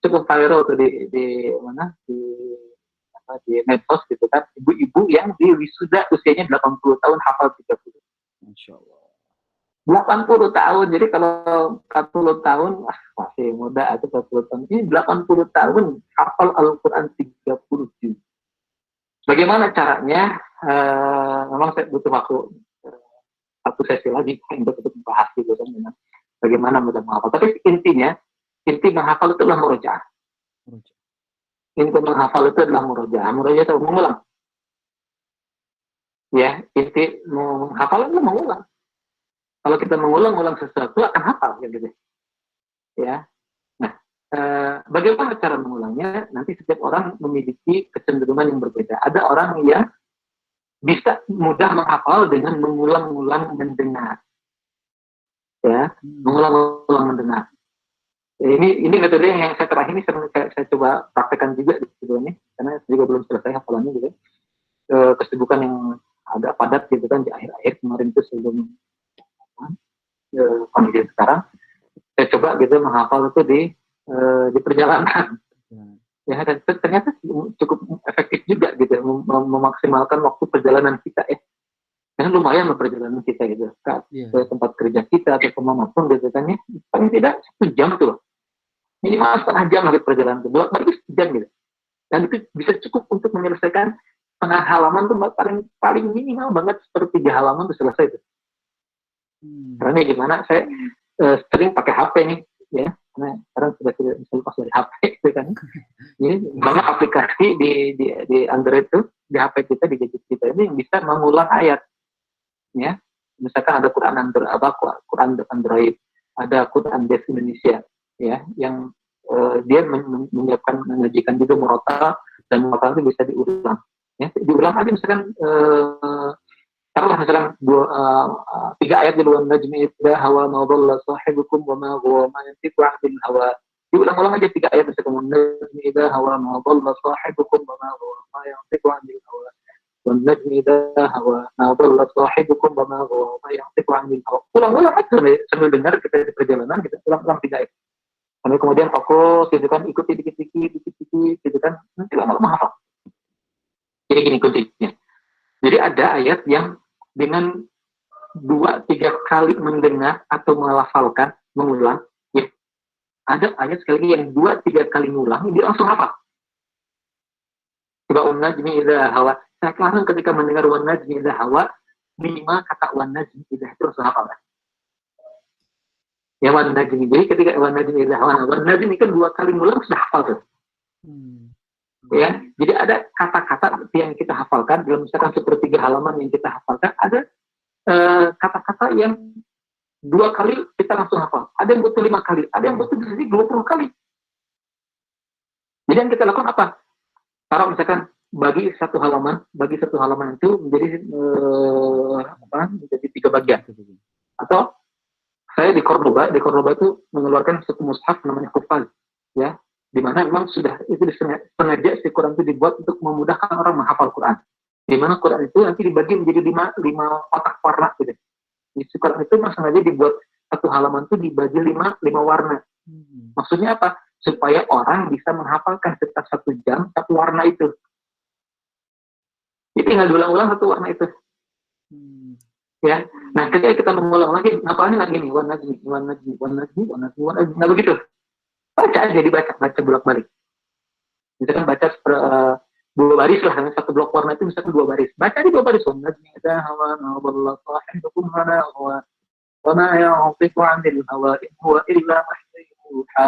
cukup viral tuh di mana di medsos gitu kan, ibu-ibu yang di wisuda usianya 80 tahun hafal 30. Masya Allah. 80 tahun, jadi kalau 40 tahun masih muda atau 40 tahun, ini 80 tahun hafal Al-Quran 30 juz. Bagaimana caranya? Memang saya butuh waktu satu sesi lagi untuk membahas gitu kan, bagaimana mudah menghafal. Tapi inti menghafal itu adalah murojaah. Inti menghafal itu adalah murojaah. Murojaah itu mengulang. Ya, inti menghafal itu mengulang. Kalau kita mengulang sesuatu akan hafal gitu. Ya. Nah, bagaimana cara mengulangnya? Nanti setiap orang memiliki kecenderungan yang berbeda. Ada orang yang bisa mudah menghafal dengan mengulang-ulang mendengar. Ya, mengulang-ulang mendengar. Ini metode yang saya terakhir ini saya coba praktekkan juga gitu ini, karena juga belum selesai hafalannya gitu. Kesibukan yang agak padat gitu kan di akhir-akhir kemarin itu sebelum kondisi sekarang, saya coba gitu menghafal itu di perjalanan. Ya, dan ternyata cukup efektif juga gitu memaksimalkan waktu perjalanan kita ya. Karena lumayan perjalanan kita gitu ke tempat kerja kita atau kemanapun gitu kan ya, paling tidak 1 jam tuh loh, minimal setengah jam lagi perjalanan itu, bolak-balik 1 jam gitu, dan itu bisa cukup untuk menyelesaikan setengah halaman tuh, paling minimal banget seperti 3 halaman tuh selesai tuh. Karena gimana, saya sering pakai HP nih ya, karena sekarang sudah tidak bisa lepas dari HP gitu kan. Jadi banyak aplikasi di Android tuh, di HP kita, di gadget kita ini yang bisa mengulang ayat. Ya, misalkan ada Quran Android, ada Quran Desk Indonesia, ya, yang dia menyajikan juga murotal, dan murotal itu bisa diulang, ya, diulang aja misalkan taruhlah misalkan 3 ayat di luar najmi idza hawa ma dhalla sahibukum wa ma huwa ma yantiqu 'anil hawa, diulang-ulang aja 3 ayat misalkan najmi idza hawa ma dhalla sahibukum wa ma huwa ma yantiqu 'anil hawa. والنجم إذا هوى ما ضل صاحبكم وما غوى وما ينطق عن الهوى. Ulang-ulang aja sambil dengar kita di perjalanan, kita ulang-ulang 3 ayat. Sambil kemudian fokus gitu kan, ikuti dikit-dikit gitu kan, nanti lama-lama hafal. Jadi gini kuncinya. Jadi ada ayat yang dengan 2-3 kali mendengar atau melafalkan, mengulang, ya. Ada ayat sekali lagi yang 2-3 kali ngulang, dia langsung hafal. Coba najmi idza hawa. Saya langsung ketika mendengar wan najmi idza hawa, minimal kata wan najmi idza itu langsung hafal. Ya, wan najmi. Jadi ketika wan najmi idza hawa, wan najmi kan 2 kali ngulang sudah hafal tuh. Ya, jadi ada kata-kata yang kita hafalkan dalam misalkan sepertiga halaman yang kita hafalkan, ada kata-kata yang 2 kali kita langsung hafal. Ada yang butuh 5 kali, ada yang butuh 20 kali. Jadi yang kita lakukan apa? Kalau misalkan bagi satu halaman itu menjadi menjadi 3 bagian. Atau saya di Cordoba itu mengeluarkan satu mushaf namanya Hufaz, ya, di mana memang sudah itu sengaja si Quran itu dibuat untuk memudahkan orang menghafal Quran. Di mana Quran itu nanti dibagi menjadi lima kotak warna gitu. Di Quran itu memang sengaja dibuat satu halaman itu dibagi lima warna. Maksudnya apa? Supaya orang bisa menghafalkan setiap 1 jam satu warna itu. Jadi tinggal diulang-ulang satu warna itu. Ya. Nah, ketika kita mengulang lagi, ngapalnya lagi nih, warna najmi. Nah, begitu. Baca aja, baca bolak-balik. Misalkan baca 2 baris lah, satu blok warna itu misalkan 2 baris. Baca di 2 baris. Warna najmi ada hawa naballah sahibukum hana hawa wa ma ya'tiqu 'anil hawa in huwa illa wahyun yuha.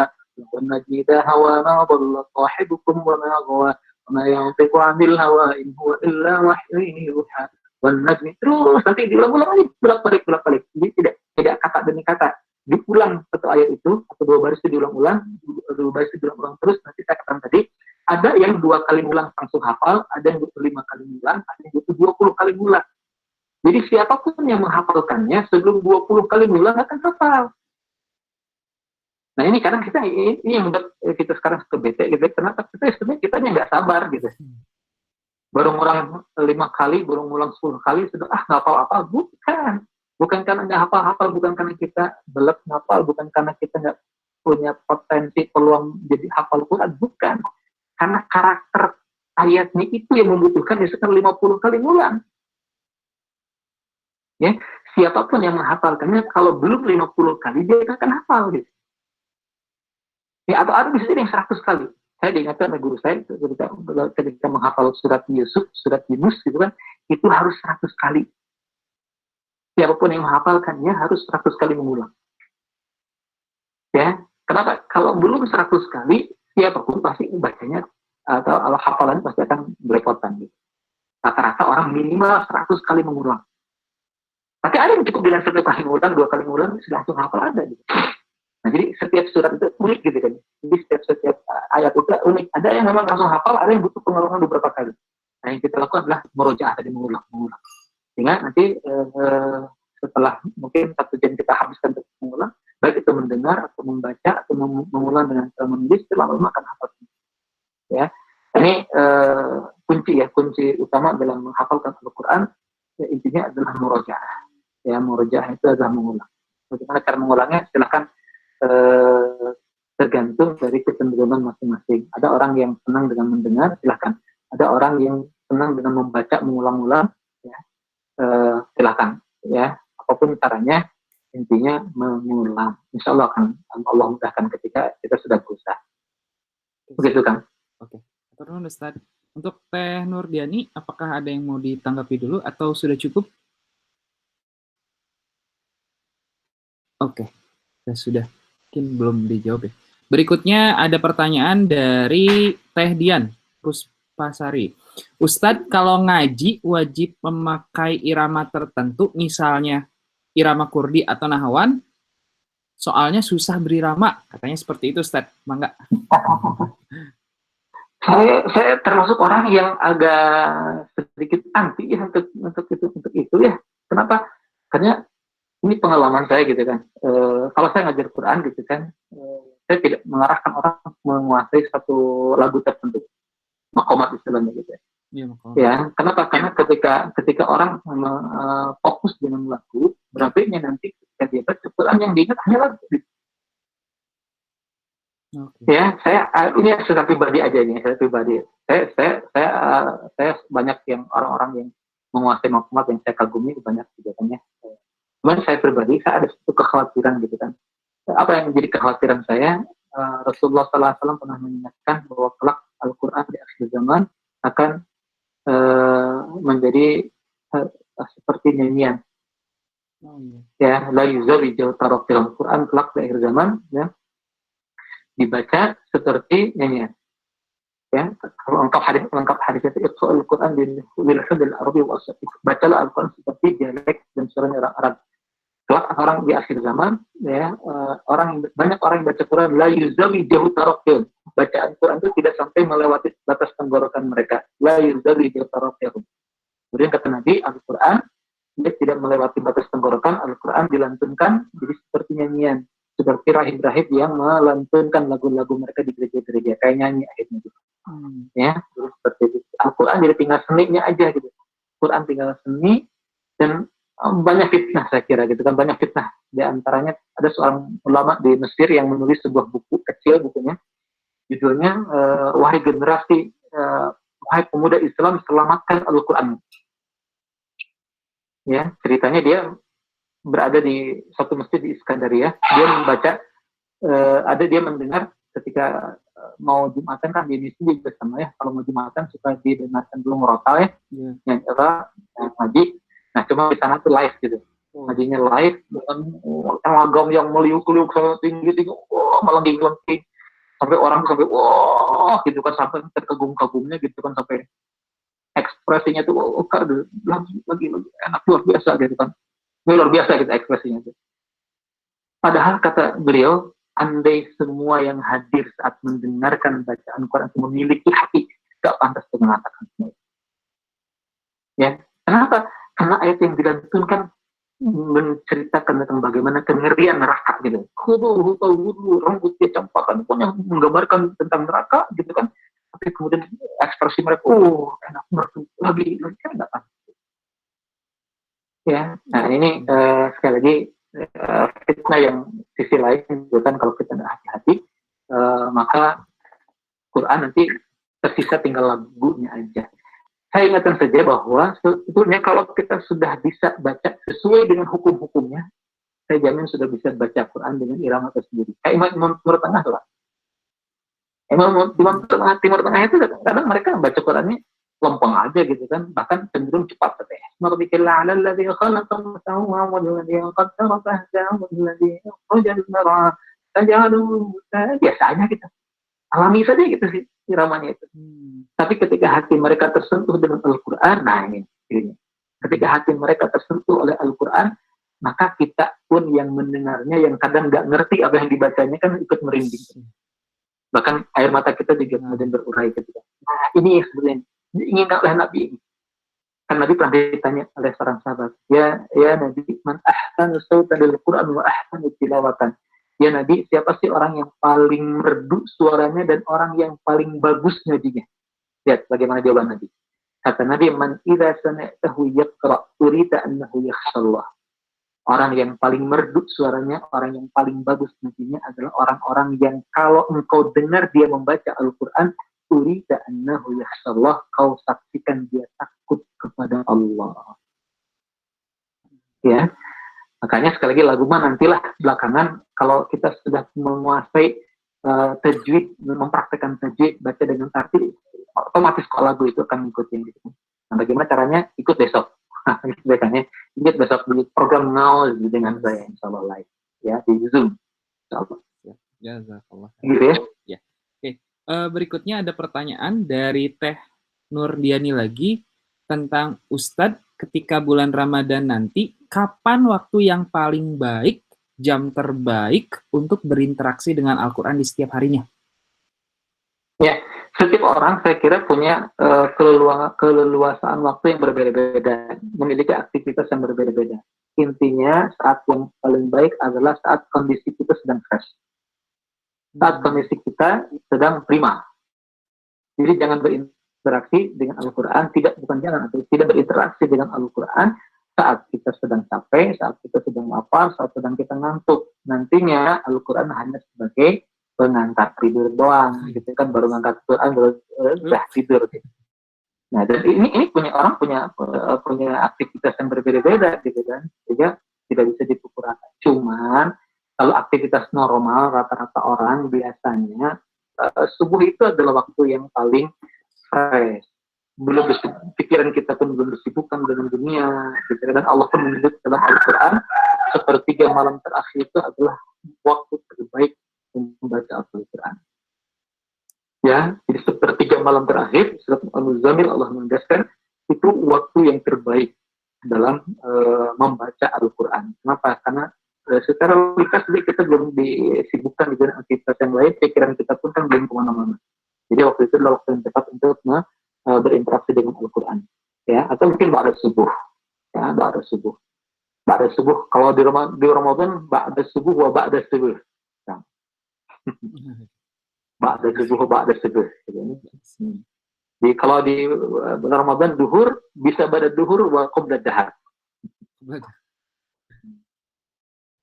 Warna najmi ada hawa naballah sahibukum wa ma ghawa wa ma ya'tiqu 'anil hawa in huwa illa wahyun yuha. Warna najmi terus nanti diulang-ulang lagi bolak-balik. Jadi tidak kata demi kata. Diulang satu ayat itu atau 2 baris itu diulang-ulang, 2 baris itu diulang-ulang terus. Nanti saya katakan tadi ada yang 2 kali ngulang langsung hafal, ada yang butuh 5 kali ngulang, ada yang butuh 20 kali ngulang. Jadi siapapun yang menghafalkannya sebelum 20 kali ngulang akan hafal. Nah ini kadang ini yang membuat kita sekarang suka bete gitu. Kenapa kita nggak sabar gitu. Baru ngulang 5 kali, baru ngulang 10 kali sudah nggak hafal-hafal. Bukan karena nggak hafal-hafal, bukan karena kita belum hafal, bukan karena kita nggak punya potensi peluang jadi hafal Quran, bukan. Karena karakter ayatnya itu yang membutuhkan misalkan 50 kali ngulang. Ya, siapapun yang menghafalkannya kalau belum 50 kali dia akan hafal gitu. Ya, atau ada bisa yang 100 kali. Saya diingatkan oleh guru saya ketika menghafal surat Yusuf, surat Yunus gitu kan, itu harus 100 kali. Siapapun yang menghafalkannya harus 100 kali mengulang. Ya, kenapa? Kalau belum 100 kali, siapapun pasti bacanya atau hafalan pasti akan belepotan gitu. Rata-rata orang minimal 100 kali mengulang. Tapi ada yang cukup dengan 1 kali mengulang, 2 kali mengulang, sudah langsung hafal ada gitu. Nah, jadi setiap surat itu unik gitu kan. Jadi setiap ayat itu unik. Ada yang memang langsung hafal, ada yang butuh pengulangan beberapa kali. Nah, yang kita lakukan adalah murojaah tadi mengulang. Sehingga nanti setelah mungkin 1 jam kita habiskan untuk mengulang, baik itu mendengar atau membaca atau mengulang dengan cara menulis, itu lama-lama akan hafal. Ya, ini kunci utama dalam menghafalkan Al-Quran. Ya, intinya adalah murojaah. Ya, murojaah itu adalah mengulang. Bagaimana cara mengulangnya? Silakan tergantung dari kecenderungan masing-masing. Ada orang yang senang dengan mendengar, silakan. Ada orang yang senang dengan membaca mengulang-ulang, ya, silakan. Ya, apapun caranya, intinya mengulang. Insya Allah akan Allah mudahkan ketika kita sudah berusaha. Begitu kan? Oke. Terus Ustaz, untuk Teh Nurdiani, apakah ada yang mau ditanggapi dulu atau sudah cukup? Oke, sudah. Mungkin belum dijawab ya. Berikutnya ada pertanyaan dari Teh Dian Puspasari. Ustadz, kalau ngaji wajib memakai irama tertentu, misalnya irama kurdi atau nahawan, soalnya susah berirama, katanya seperti itu Ustadz. Mangga. Saya termasuk orang yang agak sedikit anti ya untuk itu ya. Kenapa? Karena ini pengalaman saya gitu kan. Kalau saya ngajar Quran gitu kan, saya tidak mengarahkan orang menguasai satu lagu tertentu, maqamat istilahnya gitu ya. Ya, kenapa? Karena ketika orang fokus dengan lagu, berarti nanti ketika dia baca Quran yang diingat hanya lagu. Ya, ini secara pribadi aja nih, saya pribadi. Saya banyak yang orang-orang yang menguasai maqamat yang saya kagumi banyak kegiatannya. Cuman saya pribadi, saya ada satu kekhawatiran gitu kan. Apa yang menjadi kekhawatiran saya? Rasulullah SAW pernah mengingatkan bahwa kelak Al-Quran di akhir zaman akan menjadi seperti nyanyian. Ya, la yuzawi jauh tarafil Al-Quran kelak di akhir zaman, ya, dibaca seperti nyanyian. Ya, kalau lengkap hadis itu Iqra'ul Quran bil hadil Arabi wa asy. Bacalah Al-Quran seperti dialek dan suaranya orang Arab. Kelak orang di akhir zaman, ya, banyak orang yang baca Quran la yuzawi jauh tarafil. Bacaan Quran itu tidak sampai melewati batas tenggorokan mereka. La yuzawi jauh tarafil. Kemudian kata Nabi, Al-Quran dia tidak melewati batas tenggorokan. Al-Quran dilantunkan jadi seperti nyanyian. seperti rahib-rahib yang melantunkan lagu-lagu mereka di gereja-gereja kayak nyanyi akhirnya gitu. Ya, terus seperti itu. Al-Quran jadi tinggal seninya aja gitu. Quran tinggal seni dan banyak fitnah saya kira gitu kan, banyak fitnah. Di antaranya ada seorang ulama di Mesir yang menulis sebuah buku kecil, bukunya judulnya Wahai Generasi, Wahai Pemuda Islam, Selamatkan Al-Quran. Ya, ceritanya dia berada di satu masjid di Iskandaria, dia membaca, ada dia mendengar ketika mau Jumatan kan di Indonesia juga sama ya, kalau mau Jumatan suka didengarkan dulu murotal ya, yang ngaji. Nah, cuma di sana tuh live gitu, ngajinya live dengan lagam yang meliuk-liuk tinggi-tinggi, melengking-lengking, sampai orang sampai wah gitu kan, sampai terkagum-kagumnya gitu kan, sampai ekspresinya tuh lagi enak, luar biasa gitu kan, luar biasa gitu ekspresinya tuh. Padahal kata beliau, andai semua yang hadir saat mendengarkan bacaan Quran memiliki hati, gak pantas untuk mengatakan semua itu. Ya, kenapa? Karena ayat yang dilantunkan menceritakan tentang bagaimana kengerian neraka gitu. Hudu, rambutnya campakan, pokoknya menggambarkan tentang neraka gitu kan. Tapi kemudian ekspresi mereka, enak lagi enggak kan? Ya, nah ini sekali lagi fitnah yang sisi lain gitu kan, kalau kita tidak hati-hati, maka Quran nanti tersisa tinggal lagunya aja. Saya ingatkan saja bahwa sebetulnya kalau kita sudah bisa baca sesuai dengan hukum-hukumnya, saya jamin sudah bisa baca Quran dengan irama tersendiri. Kayak Imam Timur Tengah lah. Imam Timur Tengah itu kadang mereka baca Qurannya lempeng aja gitu kan, bahkan cenderung cepat katanya. Marbikillah ala alladhi khalaqa sawwa wal ladhi qaddara fahda wal ladhi qadara tajalu biasanya gitu. Alami saja gitu sih iramanya itu. Tapi ketika hati mereka tersentuh dengan Al-Quran, nah ini. Ketika hati mereka tersentuh oleh Al-Quran, maka kita pun yang mendengarnya, yang kadang nggak ngerti apa yang dibacanya kan ikut merinding. Bahkan air mata kita juga kemudian berurai ketika. Nah ini sebenarnya ingin oleh Nabi ini. Kan Nabi pernah ditanya oleh seorang sahabat, ya Nabi, man ahsanu sautan lil Quran wa ahsanu tilawatan. Ya Nabi, siapa sih orang yang paling merdu suaranya dan orang yang paling bagus ngajinya? Lihat bagaimana jawaban Nabi. Kata Nabi, man idza sami'tahu yaqra turita annahu yakhshallah. Orang yang paling merdu suaranya, orang yang paling bagus ngajinya adalah orang-orang yang kalau engkau dengar dia membaca Al-Quran, turita annahu yakhshallah, kau saksikan dia takut kepada Allah. Ya. Makanya sekali lagi lagu mah nantilah belakangan kalau kita sudah menguasai tajwid, mempraktekkan tajwid, baca dengan tartil, otomatis kok lagu itu akan ngikutin gitu. Nah, bagaimana caranya? Ikut besok. Biasanya ikut besok di program Now dengan saya, insyaallah live ya di Zoom. Insyaallah. Ya, jazakallah. Gitu ya. Ya. Oke. Berikutnya ada pertanyaan dari Teh Nurdiani lagi tentang Ustadz, ketika bulan Ramadan nanti, kapan waktu yang paling baik, jam terbaik untuk berinteraksi dengan Al-Quran di setiap harinya? Ya, setiap orang saya kira punya keleluasaan waktu yang berbeda-beda, memiliki aktivitas yang berbeda-beda. Intinya saat yang paling baik adalah saat kondisi kita sedang fresh. Saat kondisi kita sedang prima. Jadi jangan berinteraksi dengan Al-Quran, tidak berinteraksi dengan Al-Quran saat kita sedang capek, saat kita sedang lapar, saat sedang kita ngantuk. Nantinya Al-Quran hanya sebagai pengantar tidur doang, gitu kan, baru ngangkat Quran baru udah tidur. Gitu. Nah, dan ini punya orang punya aktivitas yang berbeda-beda, gitu kan, sehingga tidak bisa dipukul rata. Cuman kalau aktivitas normal rata-rata orang biasanya subuh itu adalah waktu yang paling fresh. Belum pikiran kita pun belum disibukkan dengan dunia, gitu. Dan Allah pun menyebut dalam Al-Quran sepertiga malam terakhir itu adalah waktu terbaik membaca Al-Quran. Ya, jadi sepertiga malam terakhir surat Al-Muzammil Allah menegaskan itu waktu yang terbaik dalam membaca Al-Quran. Kenapa? Karena secara logika kita belum disibukkan dengan aktivitas yang lain, pikiran kita pun kan belum kemana-mana. Jadi waktu itu adalah waktu yang tepat untuk berinteraksi dengan Al-Quran. Ya, atau mungkin ba'da subuh. Ya, ba'da subuh. ba'da subuh. Kalau di Ramadan ba'da subuh wa ba'da subuh. Nah, ba'da subuh wa ba'da subuh. Jadi kalau di bulan Ramadan duhur bisa ba'da duhur wa qabla dahar.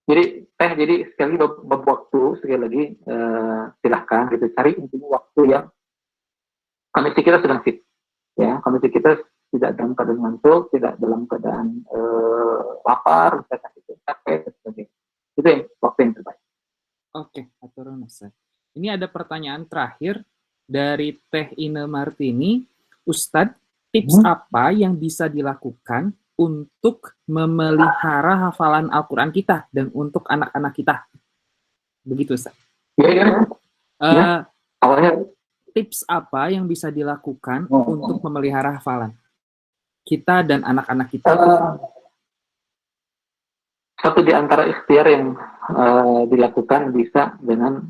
Jadi sekali bab waktu sekali lagi silahkan gitu cari intinya waktu yang kondisi kita sedang fit, ya kondisi kita tidak dalam keadaan ngantuk, tidak dalam keadaan lapar, misalkan itu capek, sebagainya. Itu yang waktu yang terbaik. Oke, aturan Ustaz. Ini ada pertanyaan terakhir dari Teh Ine Martini, Ustadz, tips apa yang bisa dilakukan untuk memelihara hafalan Al-Quran kita dan untuk anak-anak kita? Begitu, Ustaz. Ya. Awalnya tips apa yang bisa dilakukan untuk memelihara hafalan kita dan anak-anak kita? Satu di antara ikhtiar yang dilakukan bisa dengan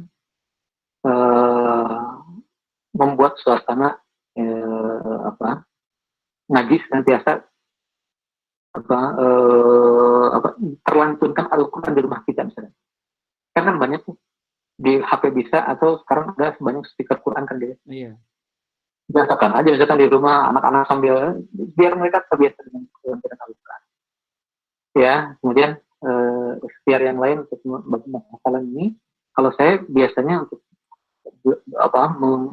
membuat suasana ngaji senantiasa terlantunkan Al-Quran di rumah kita misalnya. Kan banyak di HP bisa, atau sekarang ada banyak speaker Quran kan dia. Iya. Biasakan aja misalkan di rumah anak-anak sambil biar mereka terbiasa dengan Al-Quran. Ya, kemudian ikhtiar yang lain untuk hafalan ini, kalau saya biasanya untuk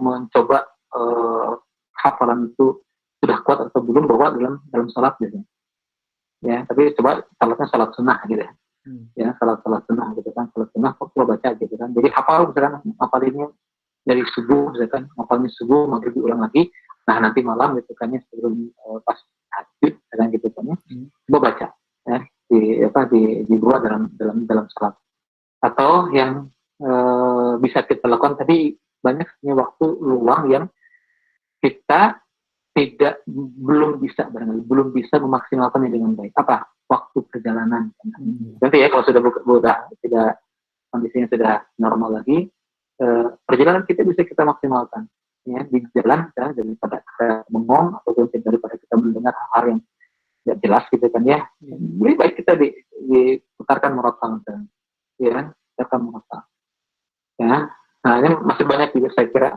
mencoba hafalan itu sudah kuat atau belum bawa dalam salat biasanya. Ya, tapi coba salatnya salat sunnah gitu ya. Ya, salat sunnah gitu kan, salat sunnah kok baca gitu kan. Jadi hafal misalkan hafalinnya dari subuh misalkan, hafalnya subuh, maghrib diulang lagi. Nah, nanti malam gitu kan ya, sebelum pas tahajud misalkan gitu kan ya. Coba baca ya, dibuat dalam salat. Atau yang bisa kita lakukan tadi, banyaknya waktu luang yang kita belum bisa memaksimalkannya dengan baik. Apa? Waktu perjalanan. Nanti ya kalau sudah tidak kondisinya sudah normal lagi, perjalanan kita bisa kita maksimalkan. Ya, di jalan ya, daripada kita bengong ataupun daripada kita mendengar hal yang tidak jelas gitu kan ya. Lebih baik kita diputarkan murotal ya, putarkan murotal. Ya. Nah, ini masih banyak juga saya kira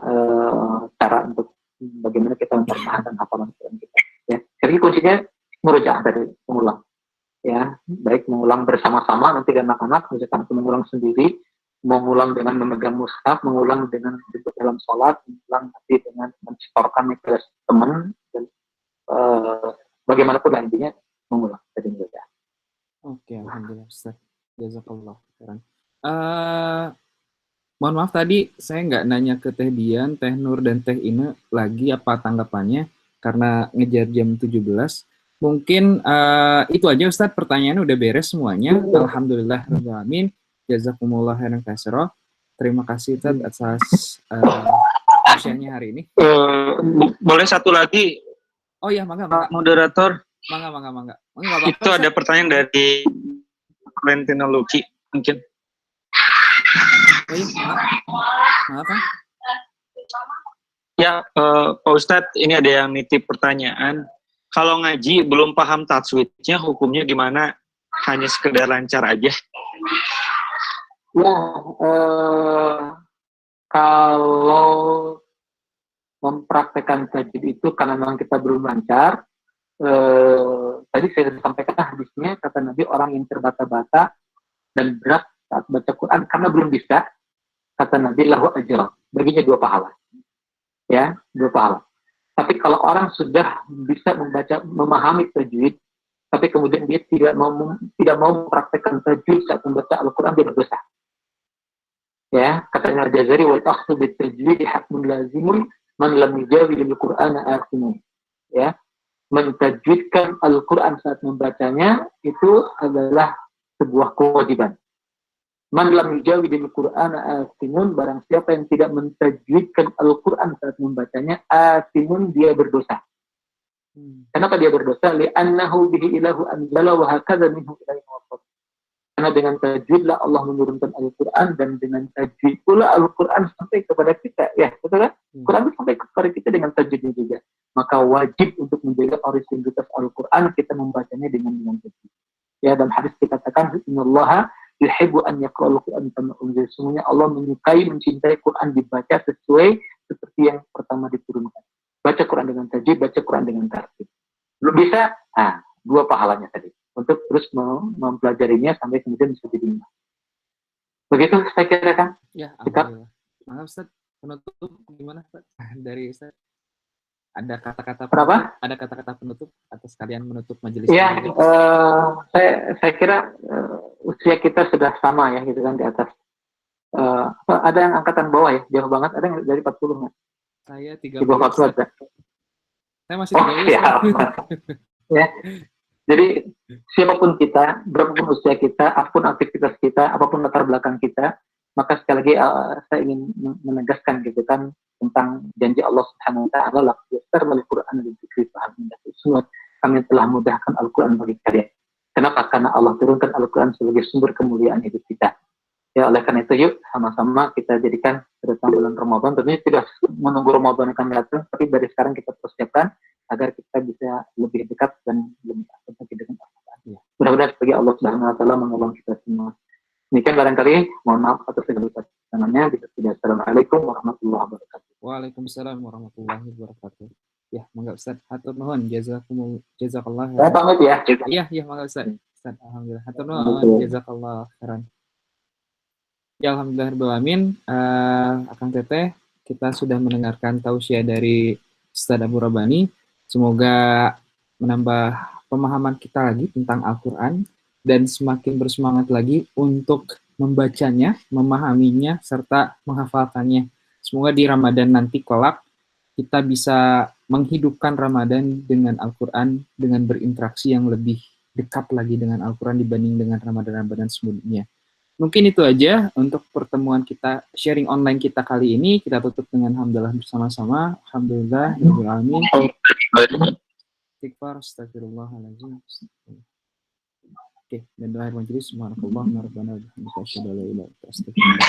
cara untuk bagaimana kita mempertahankan hafalan Quran kita. Ya, jadi kuncinya murojaah dari mengulang. Ya, baik mengulang bersama-sama nanti dengan anak-anak, misalkan mengulang sendiri, mengulang dengan memegang mushaf, mengulang dengan duduk dalam sholat, mengulang nanti dengan mencetorkan ke teman, dan bagaimanapun intinya mengulang dari murojaah. Oke, alhamdulillah Ustaz. Jazakallah khairan. Mohon maaf tadi saya nggak nanya ke Teh Dian, Teh Nur, dan Teh Ine lagi apa tanggapannya karena ngejar jam 17. Mungkin itu aja Ustadz, pertanyaannya udah beres semuanya. Alhamdulillah rabbil alamin. Jazakumullah khairan katsira. Terima kasih Ustadz atas share-nya hari ini. Boleh satu lagi? Oh iya, mangga. Moderator. Mangga. Itu ada pertanyaan dari Valentino Luki mungkin. Oh iya, maaf kan? Ya, Pak Ustadz, ini ada yang nitip pertanyaan. Kalau ngaji belum paham tajwidnya, hukumnya gimana? Hanya sekedar lancar aja? Ya, kalau mempraktekkan tajwid itu karena memang kita belum lancar, tadi saya sampaikan hadisnya, kata Nabi, orang yang terbata-bata dan berat saat baca Quran karena belum bisa, kata Nabi, lahu ajr, baginya 2 pahala. Ya, 2 pahala. Tapi kalau orang sudah bisa memahami tajwid, tapi kemudian dia tidak mau mempraktekkan tajwid saat membaca Al-Quran, dia berdosa. Ya, katanya Al-Jazari, wal akhdhu bit tajwid hakmun lazimun man lam yujawid al-Qur'ana asimun. Ya, mentajwidkan Al-Quran saat membacanya itu adalah sebuah kewajiban. Man lam yujawidil Qur'ana asimun, barang siapa yang tidak mentajwidkan Al-Quran saat membacanya, asimun, dia berdosa. Kenapa dia berdosa? Li'annahu bihi ilahu anzala wa hakadha minhu ilaihi wasaf. Karena dengan tajwidlah Allah menurunkan Al-Quran, dan dengan tajwid pula Al-Quran sampai kepada kita. Ya, betul kan? Quran sampai kepada kita dengan tajwidnya juga. Maka wajib untuk menjaga originalitas Al-Quran, kita membacanya dengan tajwid. Ya, dalam hadis dikatakan innallaha yuhibbu an yaqra'al Qur'an kama unzila. Sesungguhnya Allah menyukai, mencintai Quran dibaca seperti yang pertama diturunkan. Baca Quran dengan tajwid, baca Quran dengan tartil. Belum bisa, dua pahalanya tadi. Untuk terus mempelajarinya sampai kemudian bisa diterima. Begitu saya kira kan? Ya, alhamdulillah. Maaf Ustaz, penutup gimana Ustaz? Dari Ustaz? Ada kata-kata Kenapa? Ada kata-kata penutup atau sekalian menutup majelis Ya, ini? saya kira usia kita sudah sama ya gitu kan di atas. Ada yang angkatan bawah ya, jauh banget. Ada yang dari 40 nggak? Saya Di bawah 40 ada. Saya masih 30. Siap. Ya. Jadi siapapun kita, berapapun usia kita, apapun aktivitas kita, apapun latar belakang kita, maka sekali lagi saya ingin menegaskan gitu kan tentang janji Allah Subhanahu wa taala, "Laqad Al-Qur'an dzikri semua kami telah mudahkan Al-Qur'an bagi kalian." Kenapa? Karena Allah turunkan Al-Qur'an sebagai sumber kemuliaan hidup kita. Ya, oleh karena itu yuk sama-sama kita jadikan datang bulan Ramadan, tentunya tidak menunggu Ramadan akan datang, tapi dari sekarang kita persiapkan agar kita bisa lebih dekat dan lebih dekat dengan Al-Qur'an. Mudah-mudahan sebagai Allah Subhanahu wa taala menolong kita semua. Demikian barangkali, mohon maaf atas segala kekurangannya. Assalamualaikum warahmatullahi wabarakatuh. Waalaikumsalam warahmatullahi wabarakatuh. Ya, monggo Ustaz, hatur nuhun, jazakallah. Saya pamit ya. Iya, monggo Ustaz. Ustaz, alhamdulillah. Hatur nuhun, jazakallah khairan. Ya, alhamdulillahirabbil Akang Teteh, kita sudah mendengarkan tausiah dari Ustaz Abu Rabbani. Semoga menambah pemahaman kita lagi tentang Al-Qur'an dan semakin bersemangat lagi untuk membacanya, memahaminya, serta menghafalkannya. Semoga di Ramadan nanti kelak kita bisa menghidupkan Ramadan dengan Al-Quran, dengan berinteraksi yang lebih dekat lagi dengan Al-Quran dibanding dengan Ramadan-Ramadan sebelumnya. Mungkin itu aja untuk pertemuan kita, sharing online kita kali ini. Kita tutup dengan hamdalah bersama-sama. Alhamdulillah, rabbil alamin. Istighfar, astagfirullahaladzim. Oke, dan doa majelis subhanakallah rabbana wa bihamdika asyhadu an la ilaha illa anta astaghfiruka.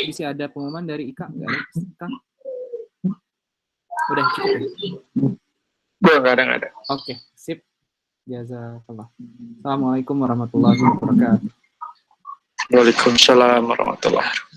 Bisa ada pengumuman dari Ika enggak ada? Ika? Udah cukup ya? Enggak ada. Oke, sip. Jazakallah. Assalamualaikum warahmatullahi wabarakatuh. Waalaikumsalam warahmatullahi wabarakatuh.